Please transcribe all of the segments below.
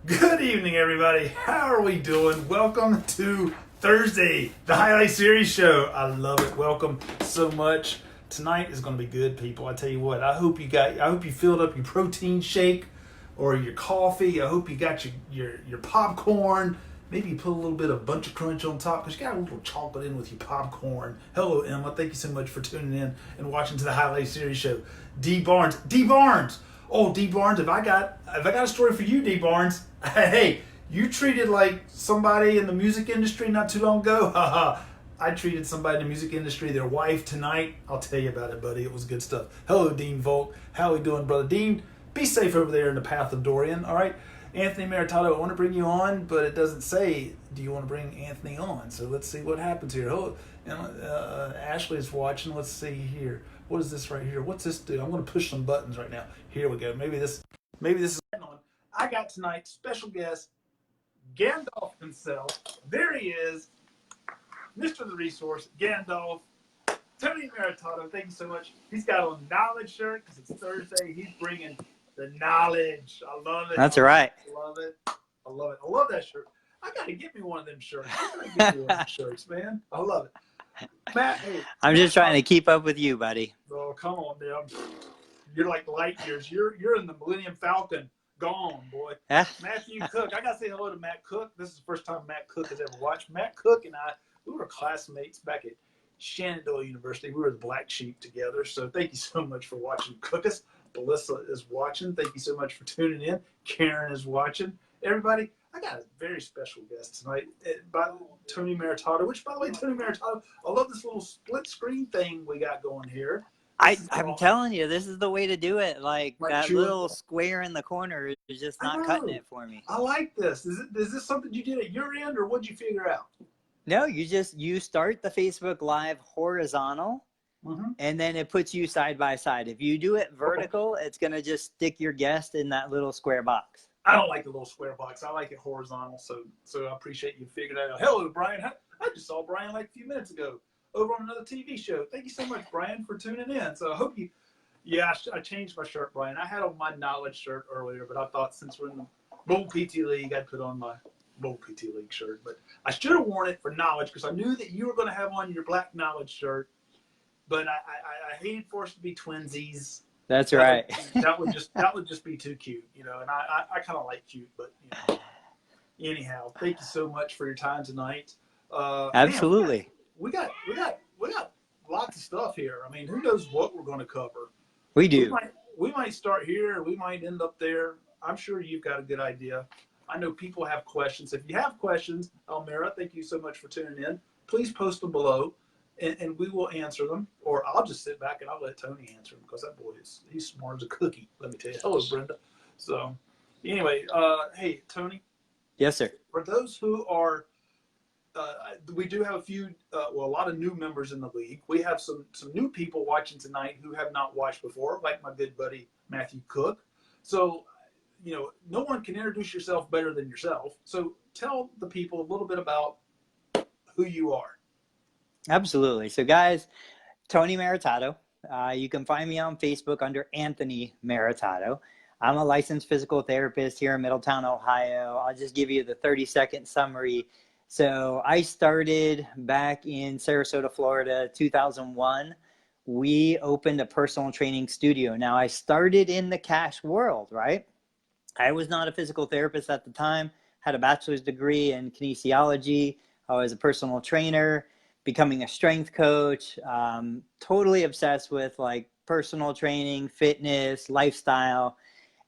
Good evening, everybody. How are we doing? Welcome to Thursday, the Highlight Series show. I love it. Welcome so much. Tonight is going to be good, people. I tell you what. I hope you filled up your protein shake or your coffee. I hope you got your popcorn. Maybe you put a little bit of Bunch of Crunch on top because you got a little chocolate in with your popcorn. Hello, Emma. Thank you so much for tuning in and watching to the Highlight Series show. D Barnes. D Barnes. Oh, D Barnes, if I got a story for you, D Barnes. Hey, you treated like somebody in the music industry not too long ago. Haha. I treated somebody in the music industry, their wife, tonight. I'll tell you about it, buddy. It was good stuff. Hello, Dean Volk. How we doing, brother Dean? Be safe over there in the path of Dorian. All right, Anthony Maritato, I want to bring you on, but it doesn't say, do you want to bring Anthony on? So let's see what happens here. Oh, Ashley is watching. Let's see here. What is this right here? What's this do? I'm going to push some buttons right now. Here we go. Maybe this is on. I got tonight's special guest, Gandalf himself. There he is, Mr. The Resource, Gandalf. Tony Maritato, thank you so much. He's got on knowledge shirt because it's Thursday. He's bringing the knowledge. I love it. That's right. I love it. I love it. I love that shirt. I got to get me one of them shirts. I got to get me one of them shirts, man. I love it. Matt, hey. I'm just trying to keep up with you, buddy. Oh, come on, man. You're like light years. You're in the Millennium Falcon. Gone, boy. Matthew Cook. I got to say hello to Matt Cook. This is the first time Matt Cook has ever watched. Matt Cook and I, we were classmates back at Shenandoah University. We were the black sheep together. So thank you so much for watching. Cookus. Melissa is watching. Thank you so much for tuning in. Karen is watching. Everybody, I got a very special guest tonight by Tony Maritato, which, by the way, Tony Maritato, I love this little split screen thing we got going here. I'm telling you, this is the way to do it. Like that little square in the corner is just not cutting it for me. I like this. Is this something you did at your end, or what'd you figure out? No, you start the Facebook Live horizontal, and then it puts you side by side. If you do it vertical, it's going to just stick your guest in that little square box. I don't like the little square box. I like it horizontal, so I appreciate you figuring that out. Hello, Brian. I just saw Brian like a few minutes ago over on another TV show. Thank you so much, Brian, for tuning in. So I hope you, I changed my shirt, Brian. I had on my knowledge shirt earlier, but I thought since we're in the Bowl PT League, I'd put on my Bowl PT League shirt. But I should have worn it for knowledge because I knew that you were going to have on your black knowledge shirt. But I hated for us to be twinsies. That's right. That would just be too cute, you know. And I kind of like cute, but you know. Anyhow, thank you so much for your time tonight. Absolutely. Man, we got lots of stuff here. I mean, who knows what we're going to cover? We do. We might start here. We might end up there. I'm sure you've got a good idea. I know people have questions. If you have questions, Almira, thank you so much for tuning in. Please post them below. And we will answer them, or I'll just sit back and I'll let Tony answer them because that boy he's smart as a cookie. Let me tell you. Hello, Brenda. So, anyway, hey, Tony. Yes, sir. For those who are, we do have a lot of new members in the league. We have some new people watching tonight who have not watched before, like my good buddy Matthew Cook. So, you know, no one can introduce yourself better than yourself. So, tell the people a little bit about who you are. Absolutely. So guys, Tony Maritato. You can find me on Facebook under Anthony Maritato. I'm a licensed physical therapist here in Middletown, Ohio. I'll just give you the 30-second summary. So I started back in Sarasota, Florida, 2001. We opened a personal training studio. Now I started in the cash world, right? I was not a physical therapist at the time, had a bachelor's degree in kinesiology. I was a personal trainer, becoming a strength coach, totally obsessed with like personal training, fitness, lifestyle.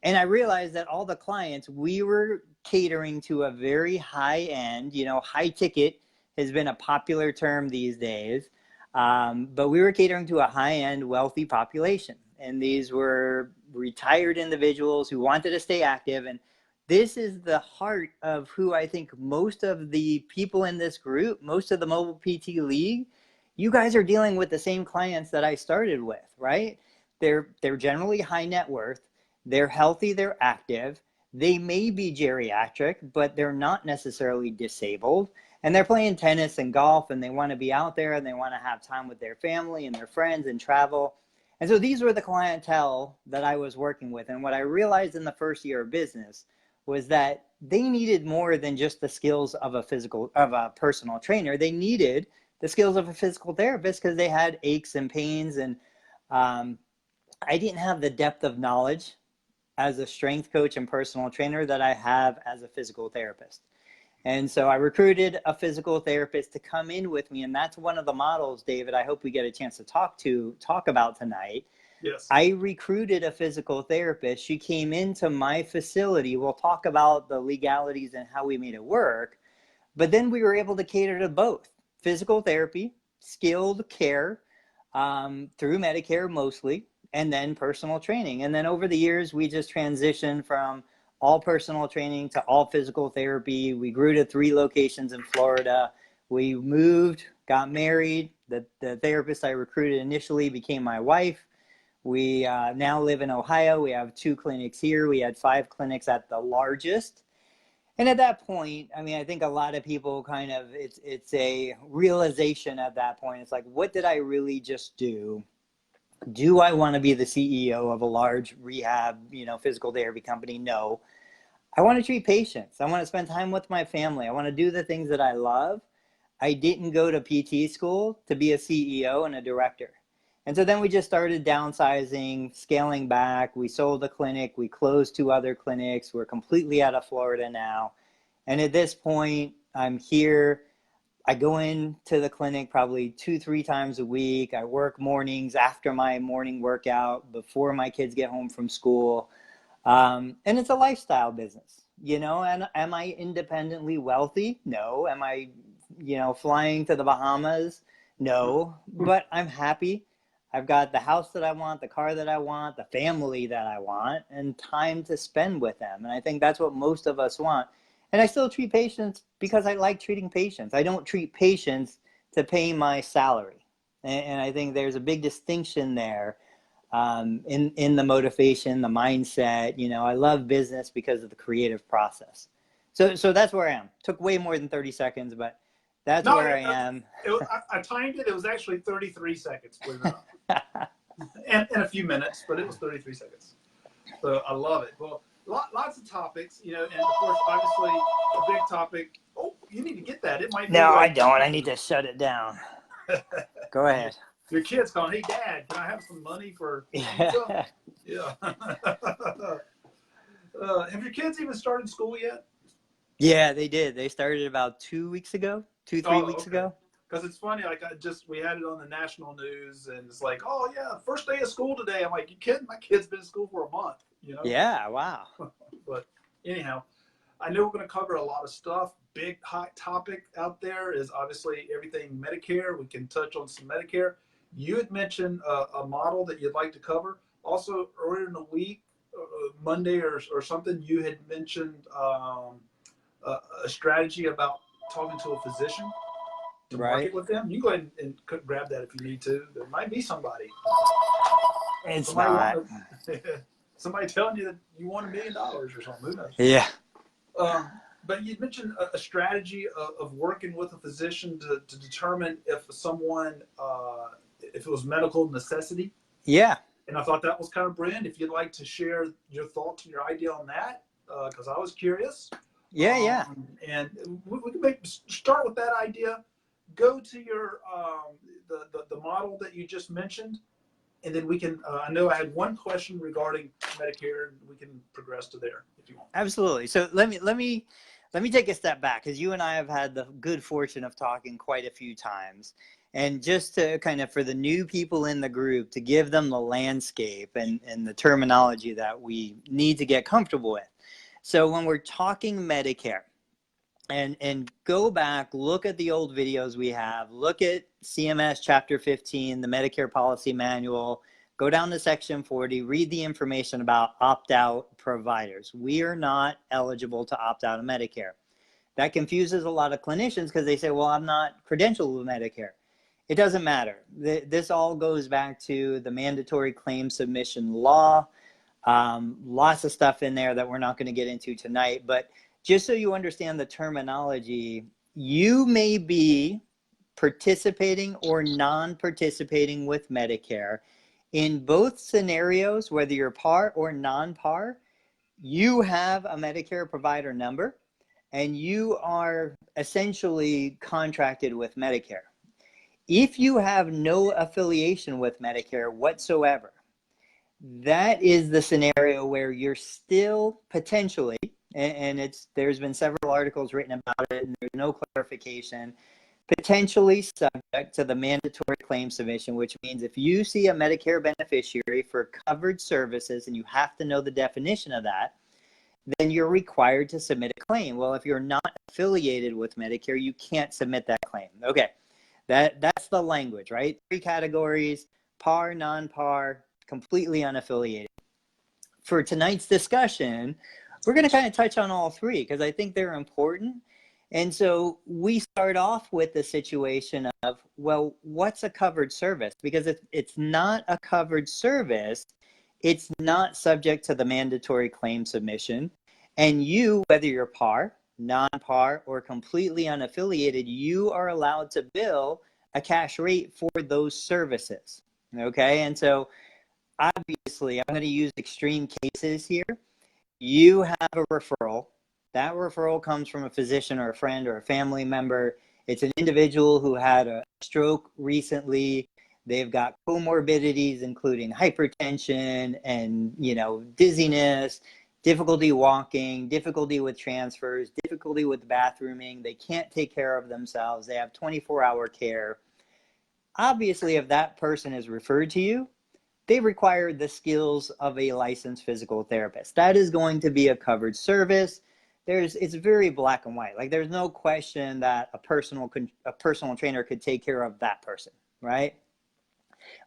And I realized that all the clients, we were catering to a very high end, you know, high ticket has been a popular term these days. But we were catering to a high end wealthy population. And these were retired individuals who wanted to stay active. And this is the heart of who I think most of the people in this group, most of the Mobile PT League, you guys are dealing with the same clients that I started with, right? They're generally high net worth. They're healthy, they're active. They may be geriatric, but they're not necessarily disabled. And they're playing tennis and golf, and they want to be out there, and they want to have time with their family and their friends and travel. And so these were the clientele that I was working with. And what I realized in the first year of business was that they needed more than just the skills of a personal trainer. They needed the skills of a physical therapist because they had aches and pains, and I didn't have the depth of knowledge as a strength coach and personal trainer that I have as a physical therapist. And so I recruited a physical therapist to come in with me. And that's one of the models, David, I hope we get a chance to talk about tonight. Yes. I recruited a physical therapist. She came into my facility. We'll talk about the legalities and how we made it work. But then we were able to cater to both physical therapy, skilled care through Medicare mostly, and then personal training. And then over the years, we just transitioned from all personal training to all physical therapy. We grew to 3 locations in Florida. We moved, got married. The therapist I recruited initially became my wife. We now live in Ohio. We have 2 clinics here. We had 5 clinics at the largest. And at that point, I mean, I think a lot of people kind of, it's a realization at that point. It's like, what did I really just do? Do I want to be the CEO of a large rehab, physical therapy company? No. I want to treat patients. I want to spend time with my family. I want to do the things that I love. I didn't go to PT school to be a CEO and a director. And so then we just started downsizing, scaling back. We sold a clinic. We closed 2 other clinics. We're completely out of Florida now. And at this point, I'm here. I go into the clinic probably 2-3 times a week. I work mornings after my morning workout, before my kids get home from school. And it's a lifestyle business, and am I independently wealthy? No. Am I, flying to the Bahamas? No, but I'm happy. I've got the house that I want, the car that I want, the family that I want, and time to spend with them. And I think that's what most of us want. And I still treat patients because I like treating patients. I don't treat patients to pay my salary. And I think there's a big distinction there in the motivation, the mindset. I love business because of the creative process. So that's where I am. Took way more than 30 seconds, but that's where I am. I timed it. It was actually 33 seconds, believe it or not. and a few minutes, but it was 33 seconds. So I love it. Well, lots of topics, and of course, obviously, a big topic. Oh, you need to get that. It might be. No, I don't. I need to shut it down. Go ahead. Your kid's calling, hey, Dad, can I have some money for pizza? Yeah. Have your kids even started school yet? Yeah, they did. They started about 2 weeks ago, 3 weeks ago. Because it's funny, like we had it on the national news, and it's like, oh yeah, first day of school today. I'm like, you kidding? My kid's been in school for a month. Yeah, wow. But anyhow, I know we're going to cover a lot of stuff. Big hot topic out there is obviously everything Medicare. We can touch on some Medicare. You had mentioned a model that you'd like to cover. Also, earlier in the week, Monday or something, you had mentioned a strategy about talking to a physician to market with them. You can go ahead and grab that if you need to. There might be somebody. It's not. Somebody telling you that you want $1 million or something. Who knows? Yeah. But you mentioned a strategy of working with a physician to determine if someone, if it was medical necessity. Yeah. And I thought that was kind of brilliant. If you'd like to share your thoughts and your idea on that, because I was curious. Yeah. And we can start with that idea. Go to your the model that you just mentioned, and then we can. I know I had one question regarding Medicare, and we can progress to there if you want. Absolutely. So let me take a step back, because you and I have had the good fortune of talking quite a few times. And just to kind of, for the new people in the group, to give them the landscape and the terminology that we need to get comfortable with. So when we're talking Medicare, and go back, look at the old videos we have, look at CMS Chapter 15, the Medicare Policy Manual, go down to Section 40, read the information about opt-out providers. We are not eligible to opt out of Medicare. That confuses a lot of clinicians because they say, well, I'm not credentialed with Medicare. It doesn't matter. This all goes back to the mandatory claim submission law. Lots of stuff in there that we're not going to get into tonight, but just so you understand the terminology, you may be participating or non-participating with Medicare. In both scenarios, whether you're PAR or non-PAR, you have a Medicare provider number and you are essentially contracted with Medicare. If you have no affiliation with Medicare whatsoever, that is the scenario where you're still potentially, and there's been several articles written about it and there's no clarification, potentially subject to the mandatory claim submission, which means if you see a Medicare beneficiary for covered services and you have to know the definition of that, then you're required to submit a claim. Well, if you're not affiliated with Medicare, you can't submit that claim. Okay, that's the language, right? 3 categories: PAR, non-PAR, completely unaffiliated. For tonight's discussion, we're going to kind of touch on all 3 because I think they're important. And so we start off with the situation of, well, what's a covered service? Because if it's not a covered service, it's not subject to the mandatory claim submission. And you, whether you're PAR, non-PAR, or completely unaffiliated, you are allowed to bill a cash rate for those services. Okay, and so obviously I'm going to use extreme cases here. You have a referral. That referral comes from a physician or a friend or a family member. It's an individual who had a stroke recently. They've got comorbidities, including hypertension and, dizziness, difficulty walking, difficulty with transfers, difficulty with bathrooming. They can't take care of themselves. They have 24-hour care. Obviously, if that person is referred to you, they require the skills of a licensed physical therapist. That is going to be a covered service. It's very black and white. Like, there's no question that a personal trainer could take care of that person, right?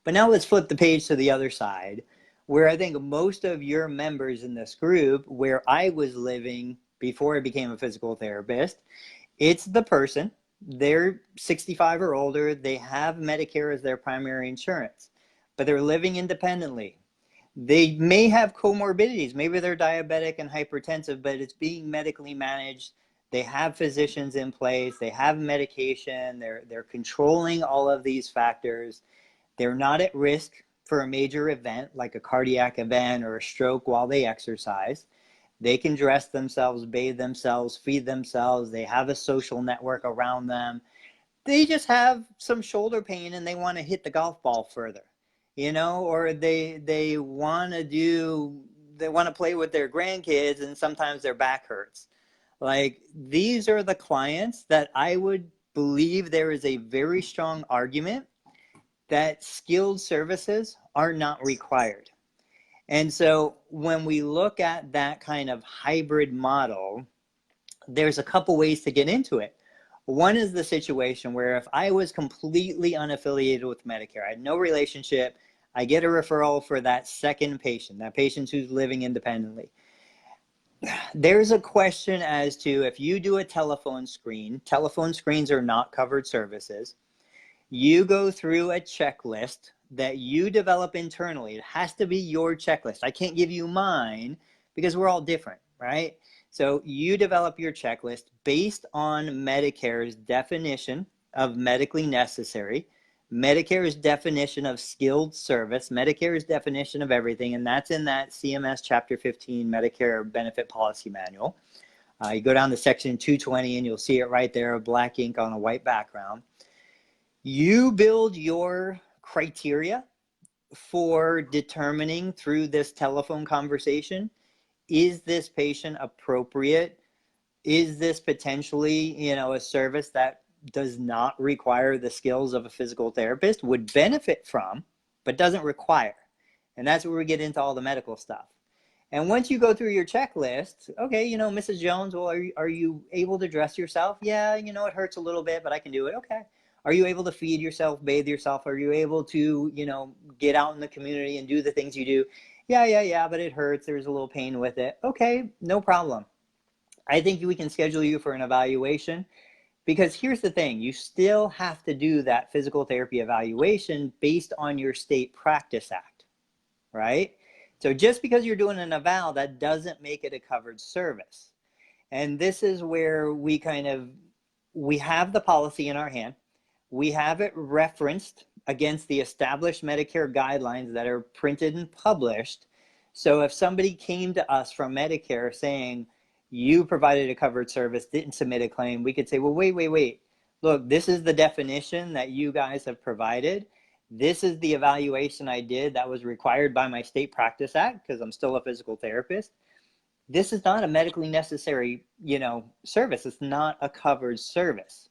But now let's flip the page to the other side, where I think most of your members in this group, where I was living before I became a physical therapist, it's the person, they're 65 or older, they have Medicare as their primary insurance, but they're living independently. They may have comorbidities. Maybe they're diabetic and hypertensive, but it's being medically managed. They have physicians in place. They have medication. They're controlling all of these factors. They're not at risk for a major event like a cardiac event or a stroke while they exercise. They can dress themselves, bathe themselves, feed themselves. They have a social network around them. They just have some shoulder pain and they want to hit the golf ball further, or they want to play with their grandkids and sometimes their back hurts. Like, these are the clients that I would believe there is a very strong argument that skilled services are not required. And so when we look at that kind of hybrid model, there's a couple ways to get into it. One is the situation where if I was completely unaffiliated with Medicare, I had no relationship, I get a referral for that second patient, that patient who's living independently. There's a question as to if you do a telephone screen, telephone screens are not covered services. You go through a checklist that you develop internally. It has to be your checklist. I can't give you mine because we're all different, right? So you develop your checklist based on Medicare's definition of medically necessary, Medicare's definition of skilled service, Medicare's definition of everything, and that's in that CMS Chapter 15 Medicare Benefit Policy Manual. You go down to section 220 and you'll see it right there, black ink on a white background. You build your criteria for determining through this telephone conversation, is this patient appropriate? Is this potentially, a service that does not require the skills of a physical therapist, would benefit from, but doesn't require? And that's where we get into all the medical stuff. And once you go through your checklist, okay, Mrs. Jones, well, are you able to dress yourself? Yeah, it hurts a little bit, but I can do it. Okay. Are you able to feed yourself, bathe yourself? Are you able to, get out in the community and do the things you do? Yeah, but it hurts. There's a little pain with it. Okay, no problem. I think we can schedule you for an evaluation, because here's the thing. You still have to do that physical therapy evaluation based on your state practice act, right? So just because you're doing an eval, that doesn't make it a covered service. And this is where we have the policy in our hand. We have it referenced against the established Medicare guidelines that are printed and published. So if somebody came to us from Medicare saying, you provided a covered service, didn't submit a claim, we could say, well, wait. Look, this is the definition that you guys have provided. This is the evaluation I did that was required by my state practice act, because I'm still a physical therapist. This is not a medically necessary, service. It's not a covered service.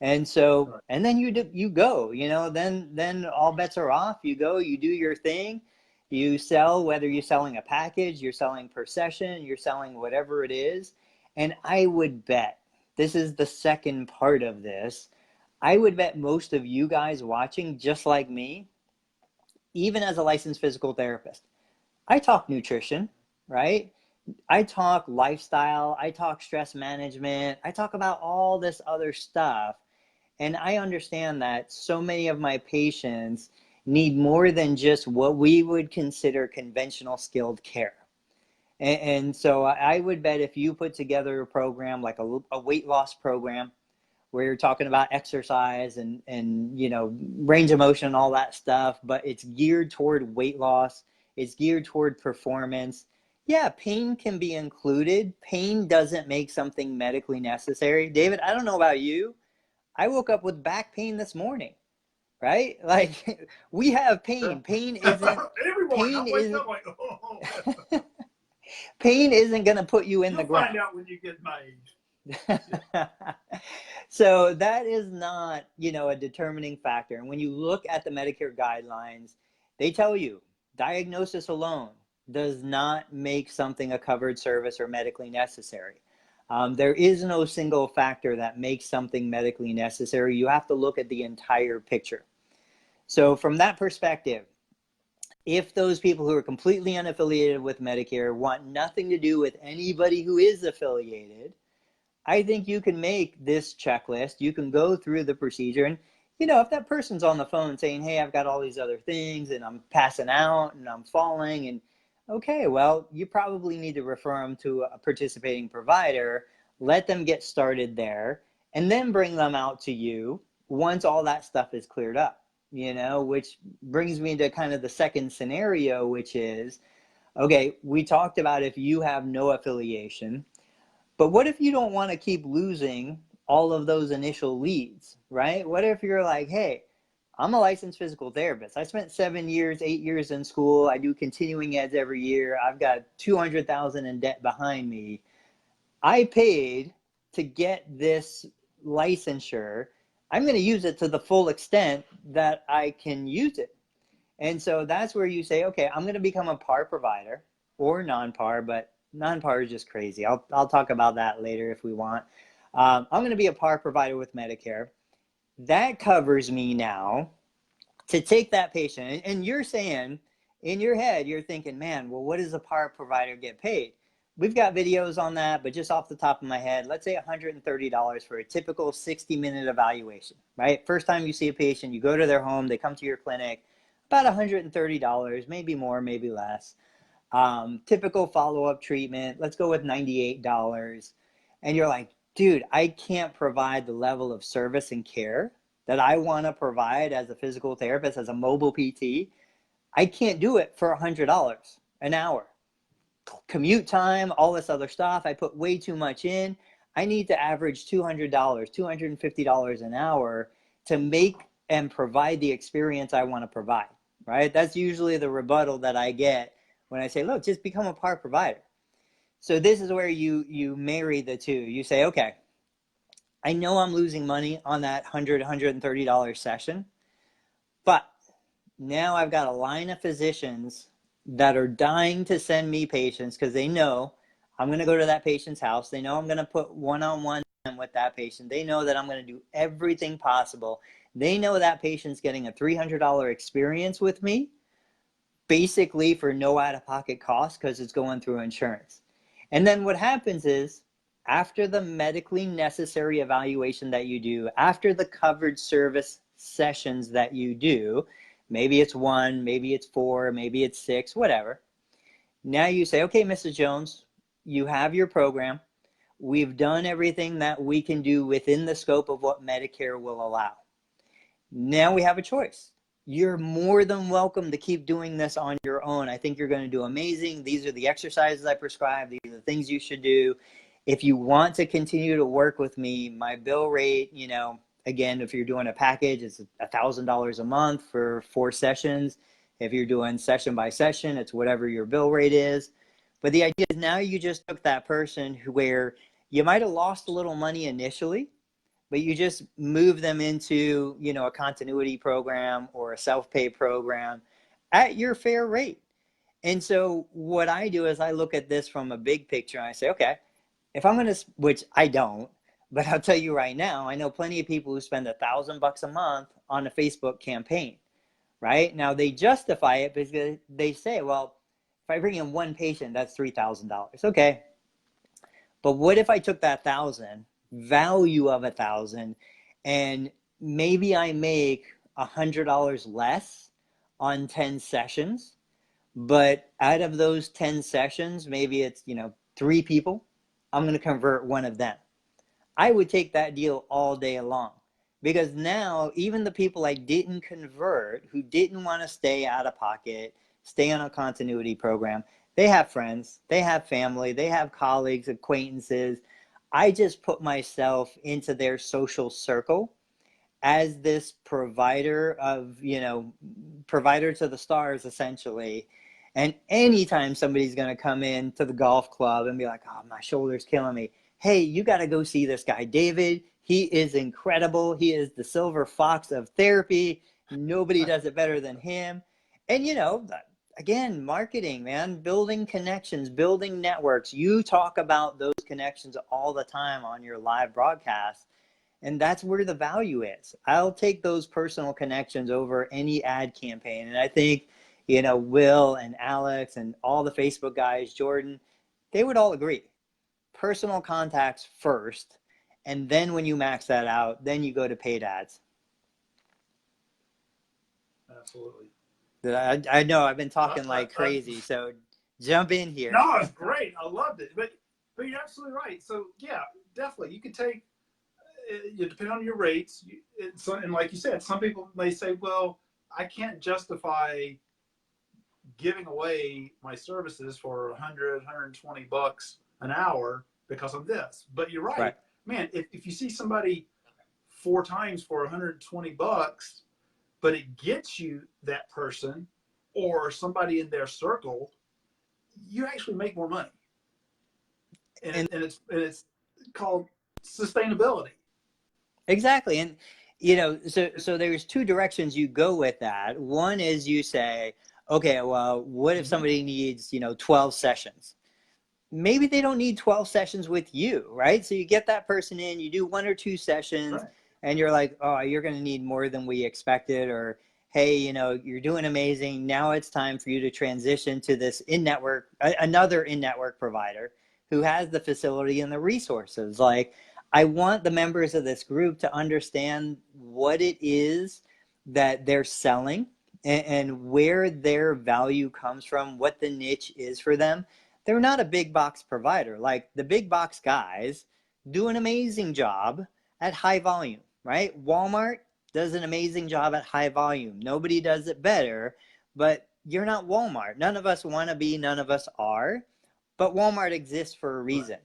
And so, and then you go, then all bets are off. You go, you do your thing, you sell, whether you're selling a package, you're selling per session, you're selling whatever it is. And I would bet, this is the second part of this, I would bet most of you guys watching, just like me, even as a licensed physical therapist, I talk nutrition, right? I talk lifestyle, I talk stress management, I talk about all this other stuff. And I understand that so many of my patients need more than just what we would consider conventional skilled care. And so I would bet if you put together a program like a weight loss program, where you're talking about exercise and range of motion, all that stuff, but it's geared toward weight loss, it's geared toward performance. Yeah, pain can be included. Pain doesn't make something medically necessary. David, I don't know about you, I woke up with back pain this morning, right? Like, we have pain. Pain isn't Everyone, I wake up like, oh. Pain isn't going to put you in You'll the ground. find out when you get my age. So that is not, a determining factor. And when you look at the Medicare guidelines, they tell you diagnosis alone does not make something a covered service or medically necessary. There is no single factor that makes something medically necessary. You have to look at the entire picture. So from that perspective, if those people who are completely unaffiliated with Medicare want nothing to do with anybody who is affiliated, I think you can make this checklist. You can go through the procedure, and if that person's on the phone saying, hey, I've got all these other things and I'm passing out and I'm falling, and okay, well, you probably need to refer them to a participating provider, let them get started there, and then bring them out to you once all that stuff is cleared up, which brings me to kind of the second scenario, which is, okay, we talked about if you have no affiliation, but what if you don't want to keep losing all of those initial leads, right? What if you're like, hey, I'm a licensed physical therapist. I spent 7 years, 8 years in school. I do continuing eds every year. I've got $200,000 in debt behind me. I paid to get this licensure. I'm going to use it to the full extent that I can use it. And so that's where you say, okay, I'm going to become a PAR provider or non-PAR, but non-PAR is just crazy. I'll talk about that later if we want. I'm going to be a PAR provider with Medicare. That covers me now to take that patient. And you're saying, in your head, you're thinking, man, well, what does a PAR provider get paid? We've got videos on that, but just off the top of my head, let's say $130 for a typical 60-minute evaluation, right? First time you see a patient, you go to their home, they come to your clinic, about $130, maybe more, maybe less. Typical follow-up treatment, let's go with $98. And you're like, dude, I can't provide the level of service and care that I want to provide as a physical therapist, as a mobile PT. I can't do it for $100 an hour. Commute time, all this other stuff, I put way too much in. I need to average $200, $250 an hour to make and provide the experience I want to provide, right? That's usually the rebuttal that I get when I say, look, just become a PAR provider. So this is where you marry the two. You say, okay, I know I'm losing money on that $100, $130 session, but now I've got a line of physicians that are dying to send me patients because they know I'm going to go to that patient's house. They know I'm going to put one-on-one with that patient. They know that I'm going to do everything possible. They know that patient's getting a $300 experience with me, basically for no out-of-pocket cost because it's going through insurance. And then what happens is, after the medically necessary evaluation that you do, after the covered service sessions that you do, maybe it's 1, maybe it's 4, maybe it's 6, whatever. Now you say, okay, Mrs. Jones, you have your program. We've done everything that we can do within the scope of what Medicare will allow. Now we have a choice. you're more than welcome to keep doing this on your own. I think you're going to do amazing. These are the exercises I prescribe. These are the things you should do. If you want to continue to work with me, my bill rate, again, if you're doing a package, it's $1,000 a month for 4 sessions. If you're doing session by session, it's whatever your bill rate is. But the idea is now you just took that person where you might have lost a little money initially, but you just move them into, a continuity program or a self-pay program at your fair rate. And so what I do is I look at this from a big picture and I say, okay, if I'm going to, which I don't, but I'll tell you right now, I know plenty of people who spend $1,000 a month on a Facebook campaign, right? Now they justify it because they say, well, if I bring in one patient, that's $3,000. Okay. But what if I took that 1,000, value of 1,000, and maybe I make $100 less on 10 sessions, but out of those 10 sessions, maybe it's, 3 people, I'm going to convert one of them. I would take that deal all day long, because now even the people I didn't convert, who didn't want to stay out of pocket, stay on a continuity program, they have friends, they have family, they have colleagues, acquaintances. I just put myself into their social circle as this provider of, provider to the stars, essentially. And anytime somebody's going to come in to the golf club and be like, oh, my shoulder's killing me. Hey, you got to go see this guy, David. He is incredible. He is the silver fox of therapy. Nobody does it better than him. And, again, marketing, man, building connections, building networks. You talk about those connections all the time on your live broadcast. And that's where the value is. I'll take those personal connections over any ad campaign. And I think, Will and Alex and all the Facebook guys, Jordan, they would all agree. Personal contacts first. And then when you max that out, then you go to paid ads. Absolutely. I know I've been talking like crazy, so jump in here. No, it's great. I loved it. But you're absolutely right. So, yeah, definitely. You could take, depending on your rates, and like you said, some people may say, well, I can't justify giving away my services for $100, $120 an hour because of this. But you're right. Man, if you see somebody 4 times for $120, but it gets you that person or somebody in their circle, you actually make more money. And it's called sustainability. Exactly. And, so there's 2 directions you go with that. One is you say, okay, well, what if somebody needs, 12 sessions? Maybe they don't need 12 sessions with you, right? So you get that person in, you do 1 or 2 sessions, and you're like, oh, you're going to need more than we expected, or, hey, you're doing amazing. Now it's time for you to transition to this another in-network provider who has the facility and the resources. Like, I want the members of this group to understand what it is that they're selling and where their value comes from, what the niche is for them. They're not a big box provider. Like, the big box guys do an amazing job at high volume, right? Walmart does an amazing job at high volume. Nobody does it better, but you're not Walmart. None of us want to be, none of us are, but Walmart exists for a reason.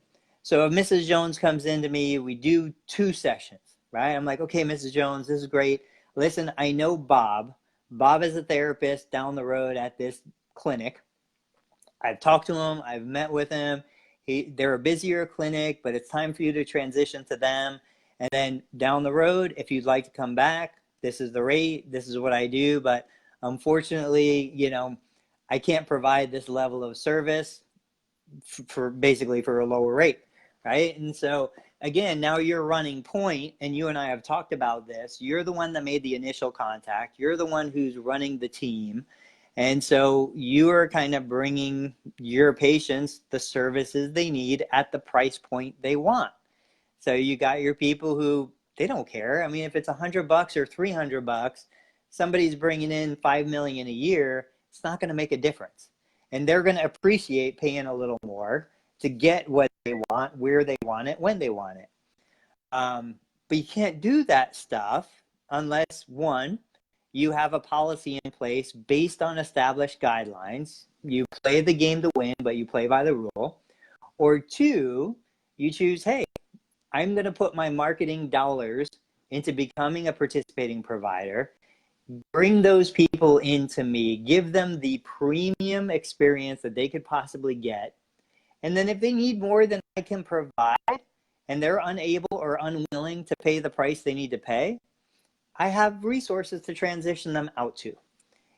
So if Mrs. Jones comes into me, we do 2 sessions, right? I'm like, okay, Mrs. Jones, this is great. Listen, I know Bob. Bob is a therapist down the road at this clinic. I've talked to him. I've met with him. They're a busier clinic, but it's time for you to transition to them. And then down the road, if you'd like to come back, this is the rate. This is what I do. But unfortunately, I can't provide this level of service for a lower rate, right? And so again, now you're running point, and you and I have talked about this. You're the one that made the initial contact. You're the one who's running the team. And so you are kind of bringing your patients the services they need at the price point they want. So you got your people who, they don't care. I mean, if it's $100 or $300, somebody's bringing in $5 million a year, it's not going to make a difference. And they're going to appreciate paying a little more to get what they want, where they want it, when they want it. But you can't do that stuff unless, one, you have a policy in place based on established guidelines. You play the game to win, but you play by the rule. Or two, you choose, hey, I'm going to put my marketing dollars into becoming a participating provider, bring those people into me, give them the premium experience that they could possibly get. And then if they need more than I can provide and they're unable or unwilling to pay the price they need to pay, I have resources to transition them out to.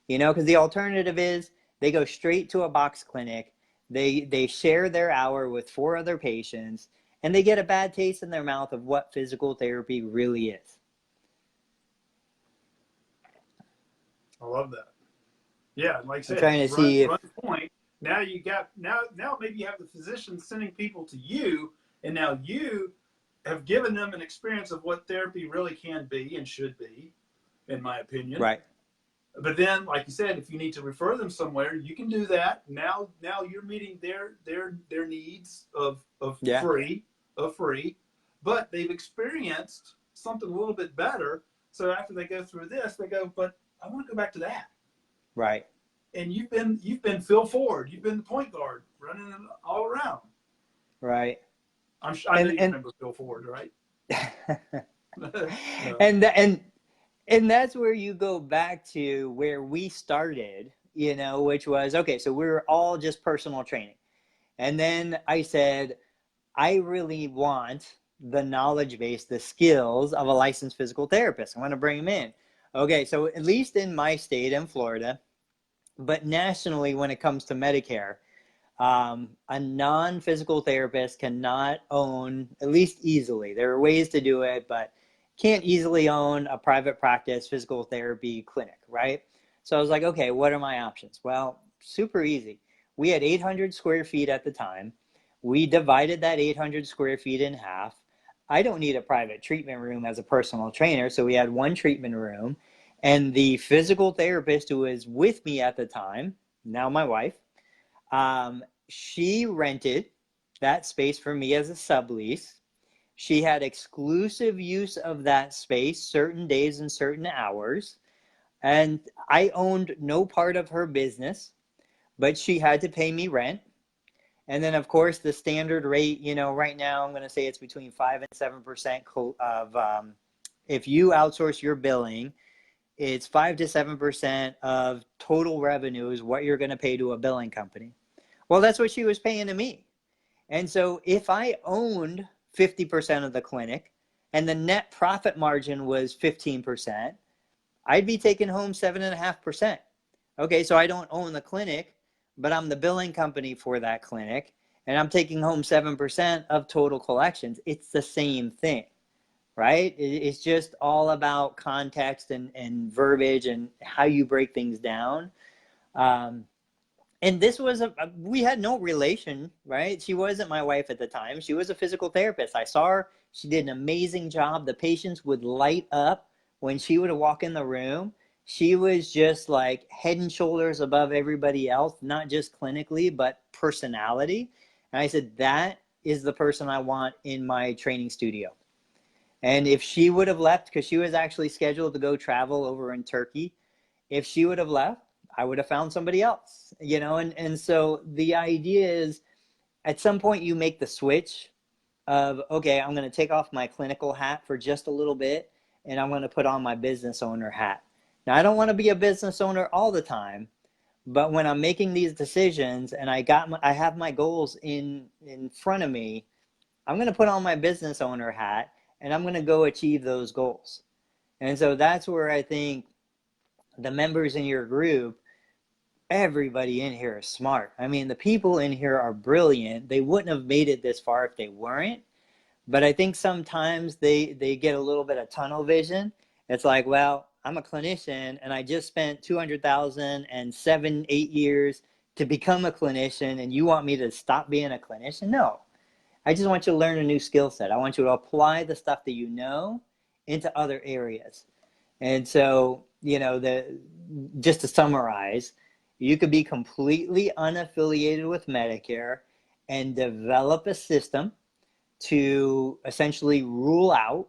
Because the alternative is they go straight to a box clinic, they share their hour with 4 other patients, and they get a bad taste in their mouth of what physical therapy really is. I love that. Yeah, like I said, I'm trying to see if run point. Now maybe you have the physician sending people to you, and now you have given them an experience of what therapy really can be and should be, in my opinion. Right. But then, like you said, if you need to refer them somewhere, you can do that. Now you're meeting their needs of free, but they've experienced something a little bit better. So after they go through this, they go, but I want to go back to that. Right. And you've been Phil Ford. You've been the point guard, running all around. Right. I know you remember Phil Ford, right? No. And that's where you go back to where we started, which was, okay, so we were all just personal training. And then I said, I really want the knowledge base, the skills of a licensed physical therapist. I want to bring them in. Okay, so at least in my state in Florida, but nationally when it comes to Medicare, a non-physical therapist cannot own, at least easily. There are ways to do it, but can't easily own a private practice physical therapy clinic, right? So I was like, okay, what are my options? Well, super easy. We had 800 square feet at the time. We divided that 800 square feet in half. I don't need a private treatment room as a personal trainer, so we had one treatment room. And the physical therapist who was with me at the time, now my wife, she rented that space for me as a sublease. She had exclusive use of that space certain days and certain hours. And I owned no part of her business, but she had to pay me rent. And then, of course, the standard rate, right now, I'm going to say it's between 5 and 7% of, if you outsource your billing, it's 5 to 7% of total revenue is what you're going to pay to a billing company. Well, that's what she was paying to me. And so if I owned 50% of the clinic and the net profit margin was 15%, I'd be taking home 7.5%. Okay, so I don't own the clinic, but I'm the billing company for that clinic, and I'm taking home 7% of total collections. It's the same thing, right? It's just all about context and verbiage and how you break things down. And this was we had no relation, right? She wasn't my wife at the time. She was a physical therapist. I saw her. She did an amazing job. The patients would light up when she would walk in the room. She was just like head and shoulders above everybody else, not just clinically, but personality. And I said, that is the person I want in my training studio. And if she would have left, because she was actually scheduled to go travel over in Turkey, if she would have left, I would have found somebody else, and so the idea is at some point you make the switch of, okay, I'm going to take off my clinical hat for just a little bit and I'm going to put on my business owner hat. Now, I don't want to be a business owner all the time, but when I'm making these decisions and I have my goals in front of me, I'm going to put on my business owner hat and I'm going to go achieve those goals. And so that's where I think the members in your group, everybody in here is smart. I mean, the people in here are brilliant. They wouldn't have made it this far if they weren't. But I think sometimes they get a little bit of tunnel vision. It's like, well, I'm a clinician and I just spent $200,000 and 7-8 years to become a clinician, and you want me to stop being a clinician? No. I just want you to learn a new skill set. I want you to apply the stuff that you know into other areas. And so, just to summarize, you could be completely unaffiliated with Medicare and develop a system to essentially rule out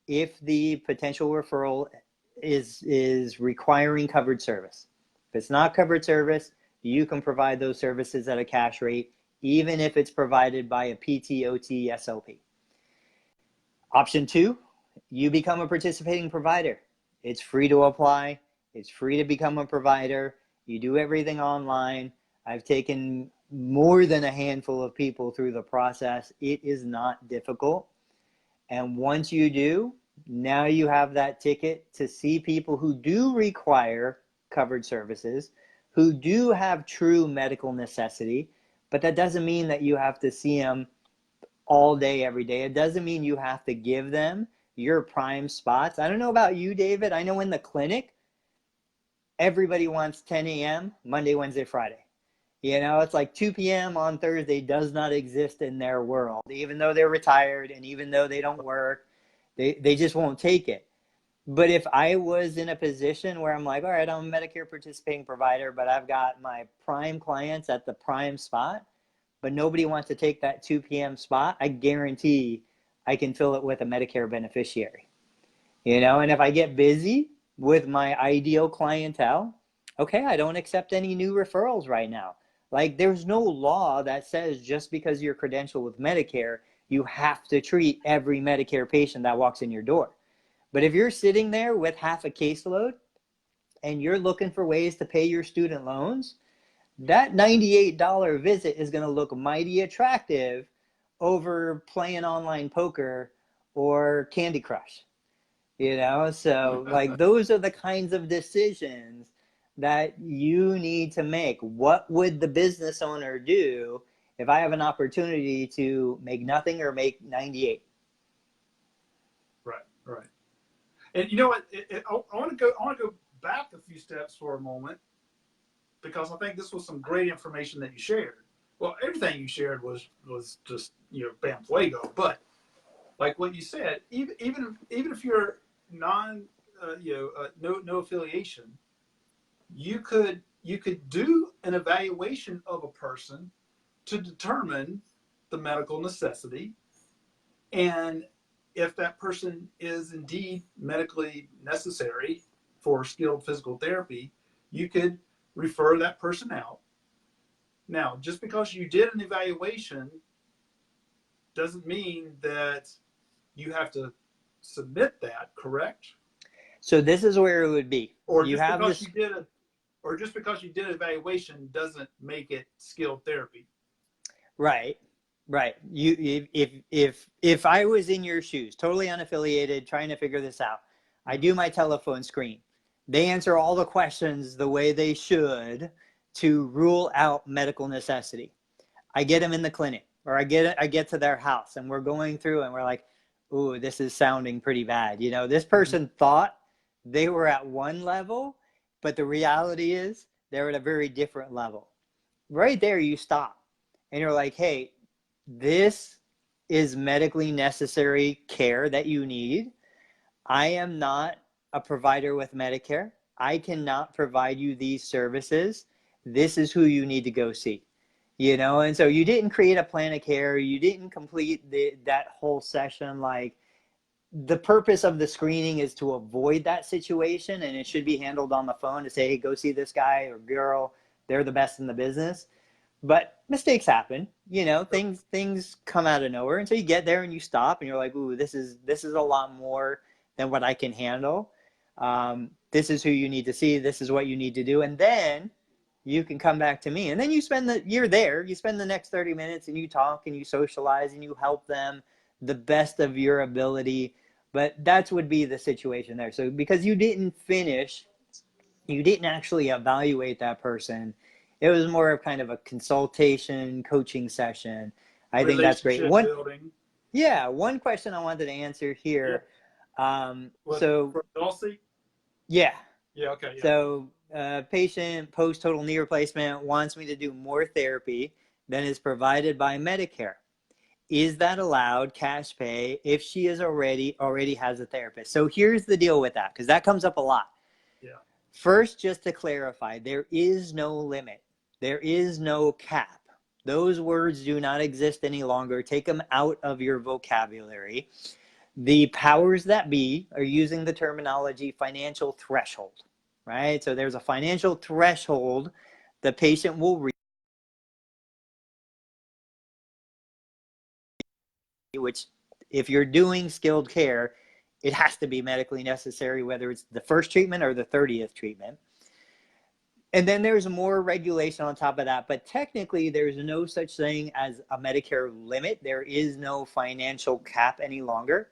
if the potential referral is requiring covered service. If it's not covered service, you can provide those services at a cash rate, even if it's provided by a PT/OT SLP. Option 2, you become a participating provider. It's free to apply. It's free to become a provider. You do everything online. I've taken more than a handful of people through the process. It is not difficult. And once you do, now you have that ticket to see people who do require covered services, who do have true medical necessity, but that doesn't mean that you have to see them all day, every day. It doesn't mean you have to give them your prime spots. I don't know about you, David. I know in the clinic, everybody wants 10 a.m. Monday, Wednesday, Friday. You know, it's like 2 p.m. on Thursday does not exist in their world. Even though they're retired and even though they don't work, they just won't take it. But if I was in a position where I'm like, all right, I'm a Medicare participating provider, but I've got my prime clients at the prime spot, but nobody wants to take that 2 p.m. spot, I guarantee I can fill it with a Medicare beneficiary. You know, and if I get busy with my ideal clientele, okay, I don't accept any new referrals right now. Like, there's no law that says just because you're credentialed with Medicare, you have to treat every Medicare patient that walks in your door. But if you're sitting there with half a caseload and you're looking for ways to pay your student loans, that $98 visit is going to look mighty attractive over playing online poker or Candy Crush. You know, so like those are the kinds of decisions that you need to make. What would the business owner do if I have an opportunity to make nothing or make 98? Right, right. And you know what? I want to go back a few steps for a moment, because I think this was some great information that you shared. Well, everything you shared was just, you know, bam fuego. But like what you said, even if you're no affiliation, you could do an evaluation of a person to determine the medical necessity, and if that person is indeed medically necessary for skilled physical therapy, you could refer that person out. Now, just because you did an evaluation doesn't mean that you have to submit that, correct? So this is where it would be. Or just because you did an evaluation doesn't make it skilled therapy. Right. You, if I was in your shoes, totally unaffiliated, trying to figure this out, I do my telephone screen. They answer all the questions the way they should to rule out medical necessity. I get them in the clinic, or I get to their house, and we're going through, and we're like, ooh, this is sounding pretty bad. You know, this person thought they were at one level, but the reality is they're at a very different level. Right there, you stop, and you're like, hey, this is medically necessary care that you need. I am not a provider with Medicare. I cannot provide you these services. This is who you need to go see. You know, and so you didn't create a plan of care. You didn't complete that whole session. Like, the purpose of the screening is to avoid that situation, and it should be handled on the phone to say, hey, go see this guy or girl. They're the best in the business. But mistakes happen, you know, things come out of nowhere. And so you get there and you stop and you're like, ooh, this is a lot more than what I can handle. This is who you need to see. This is what you need to do. And then you can come back to me. And then you spend the next 30 minutes and you talk and you socialize and you help them the best of your ability. But that would be the situation there. So because you didn't actually evaluate that person. It was more of kind of a consultation, coaching session. I think that's great. One question I wanted to answer here. Yeah. For Dulcie? Yeah. Yeah, okay. Yeah. So patient post total knee replacement wants me to do more therapy than is provided by Medicare. Is that allowed cash pay if she is already has a therapist? So here's the deal with that, because that comes up a lot. Yeah. First, just to clarify, there is no limit. There is no cap. Those words do not exist any longer. Take them out of your vocabulary. The powers that be are using the terminology financial threshold, right? So there's a financial threshold the patient will reach, which if you're doing skilled care, it has to be medically necessary, whether it's the first treatment or the 30th treatment. And then there's more regulation on top of that. But technically, there's no such thing as a Medicare limit. There is no financial cap any longer.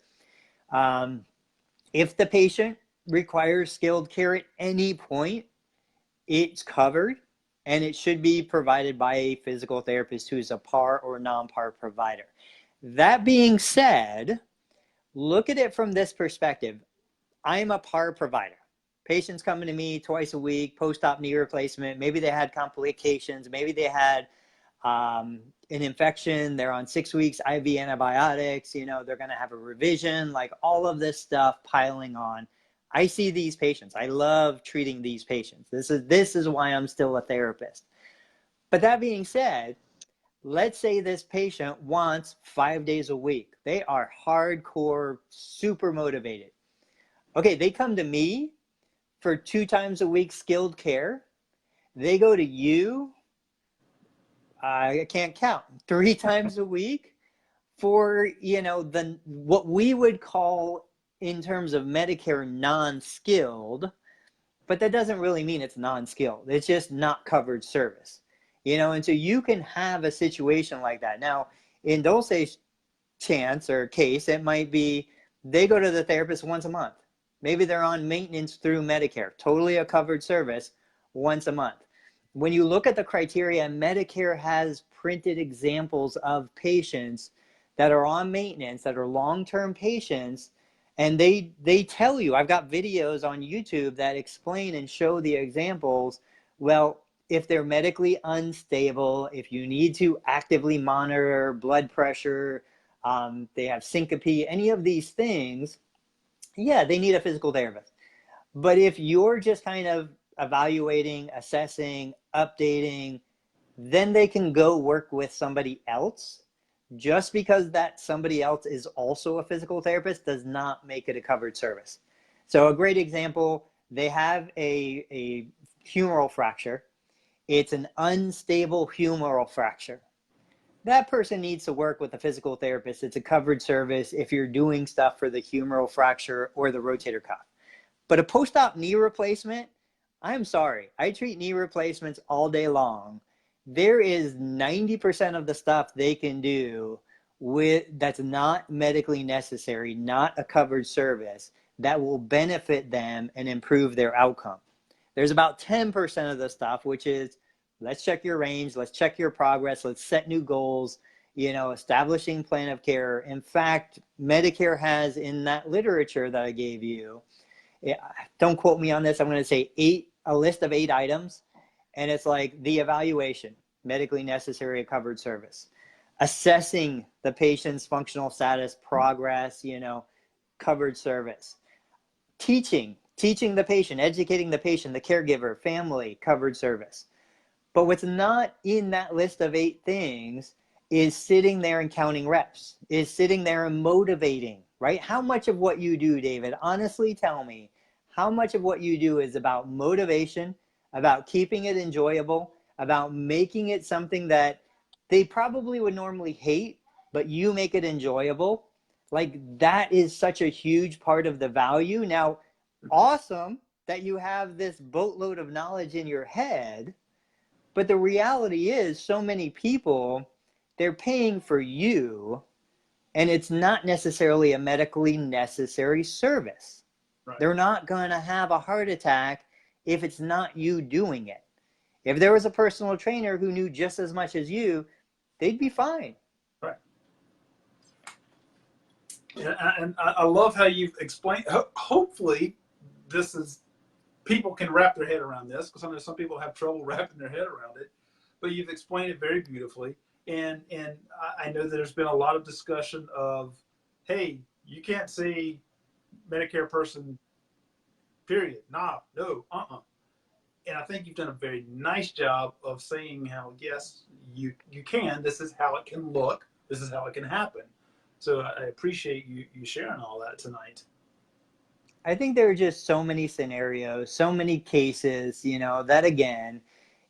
If the patient requires skilled care at any point, it's covered, and it should be provided by a physical therapist who is a PAR or non-PAR provider. That being said, look at it from this perspective. I'm a PAR provider. Patients coming to me twice a week, post-op knee replacement. Maybe they had complications. Maybe they had an infection. They're on 6 weeks IV antibiotics. You know, they're going to have a revision, like all of this stuff piling on. I see these patients. I love treating these patients. This is why I'm still a therapist. But that being said, let's say this patient wants 5 days a week. They are hardcore, super motivated. Okay, they come to me for 2 times a week skilled care. They go to you, I can't count, 3 times a week for, you know, what we would call in terms of Medicare non-skilled, but that doesn't really mean it's non-skilled. It's just not covered service, you know. And so you can have a situation like that. Now, in Dulce's chance or case, it might be they go to the therapist once a month. Maybe they're on maintenance through Medicare, totally a covered service once a month. When you look at the criteria, Medicare has printed examples of patients that are on maintenance, that are long-term patients, and they tell you, I've got videos on YouTube that explain and show the examples. Well, if they're medically unstable, if you need to actively monitor blood pressure, they have syncope, any of these things, yeah, they need a physical therapist. But if you're just kind of evaluating, assessing, updating, then they can go work with somebody else. Just because that somebody else is also a physical therapist does not make it a covered service. So a great example, they have a humeral fracture. It's an unstable humeral fracture. That person needs to work with a physical therapist. It's a covered service if you're doing stuff for the humeral fracture or the rotator cuff. But a post-op knee replacement, I'm sorry, I treat knee replacements all day long. There is 90% of the stuff they can do that's not medically necessary, not a covered service, that will benefit them and improve their outcome. There's about 10% of the stuff, which is, let's check your range, let's check your progress, let's set new goals, you know, establishing plan of care. In fact, Medicare has in that literature that I gave you, don't quote me on this, I'm going to say a list of 8 items. And it's like the evaluation, medically necessary, a covered service. Assessing the patient's functional status, progress, you know, covered service. Teaching the patient, educating the patient, the caregiver, family, covered service. But what's not in that list of 8 things is sitting there and counting reps, is sitting there and motivating, right? How much of what you do, David, honestly tell me, how much of what you do is about motivation, about keeping it enjoyable, about making it something that they probably would normally hate, but you make it enjoyable? Like, that is such a huge part of the value. Now, awesome that you have this boatload of knowledge in your head, but the reality is so many people, they're paying for you, and it's not necessarily a medically necessary service. Right. They're not going to have a heart attack if it's not you doing it. If there was a personal trainer who knew just as much as you, they'd be fine. Right. And I love how you've explained. Hopefully, this is, people can wrap their head around this, because I know some people have trouble wrapping their head around it. But you've explained it very beautifully. And I know that there's been a lot of discussion of, hey, you can't see Medicare person, period. Nah, no, And I think you've done a very nice job of saying how, yes, you can. This is how it can look. This is how it can happen. So I appreciate you sharing all that tonight. I think there are just so many scenarios, so many cases, that again,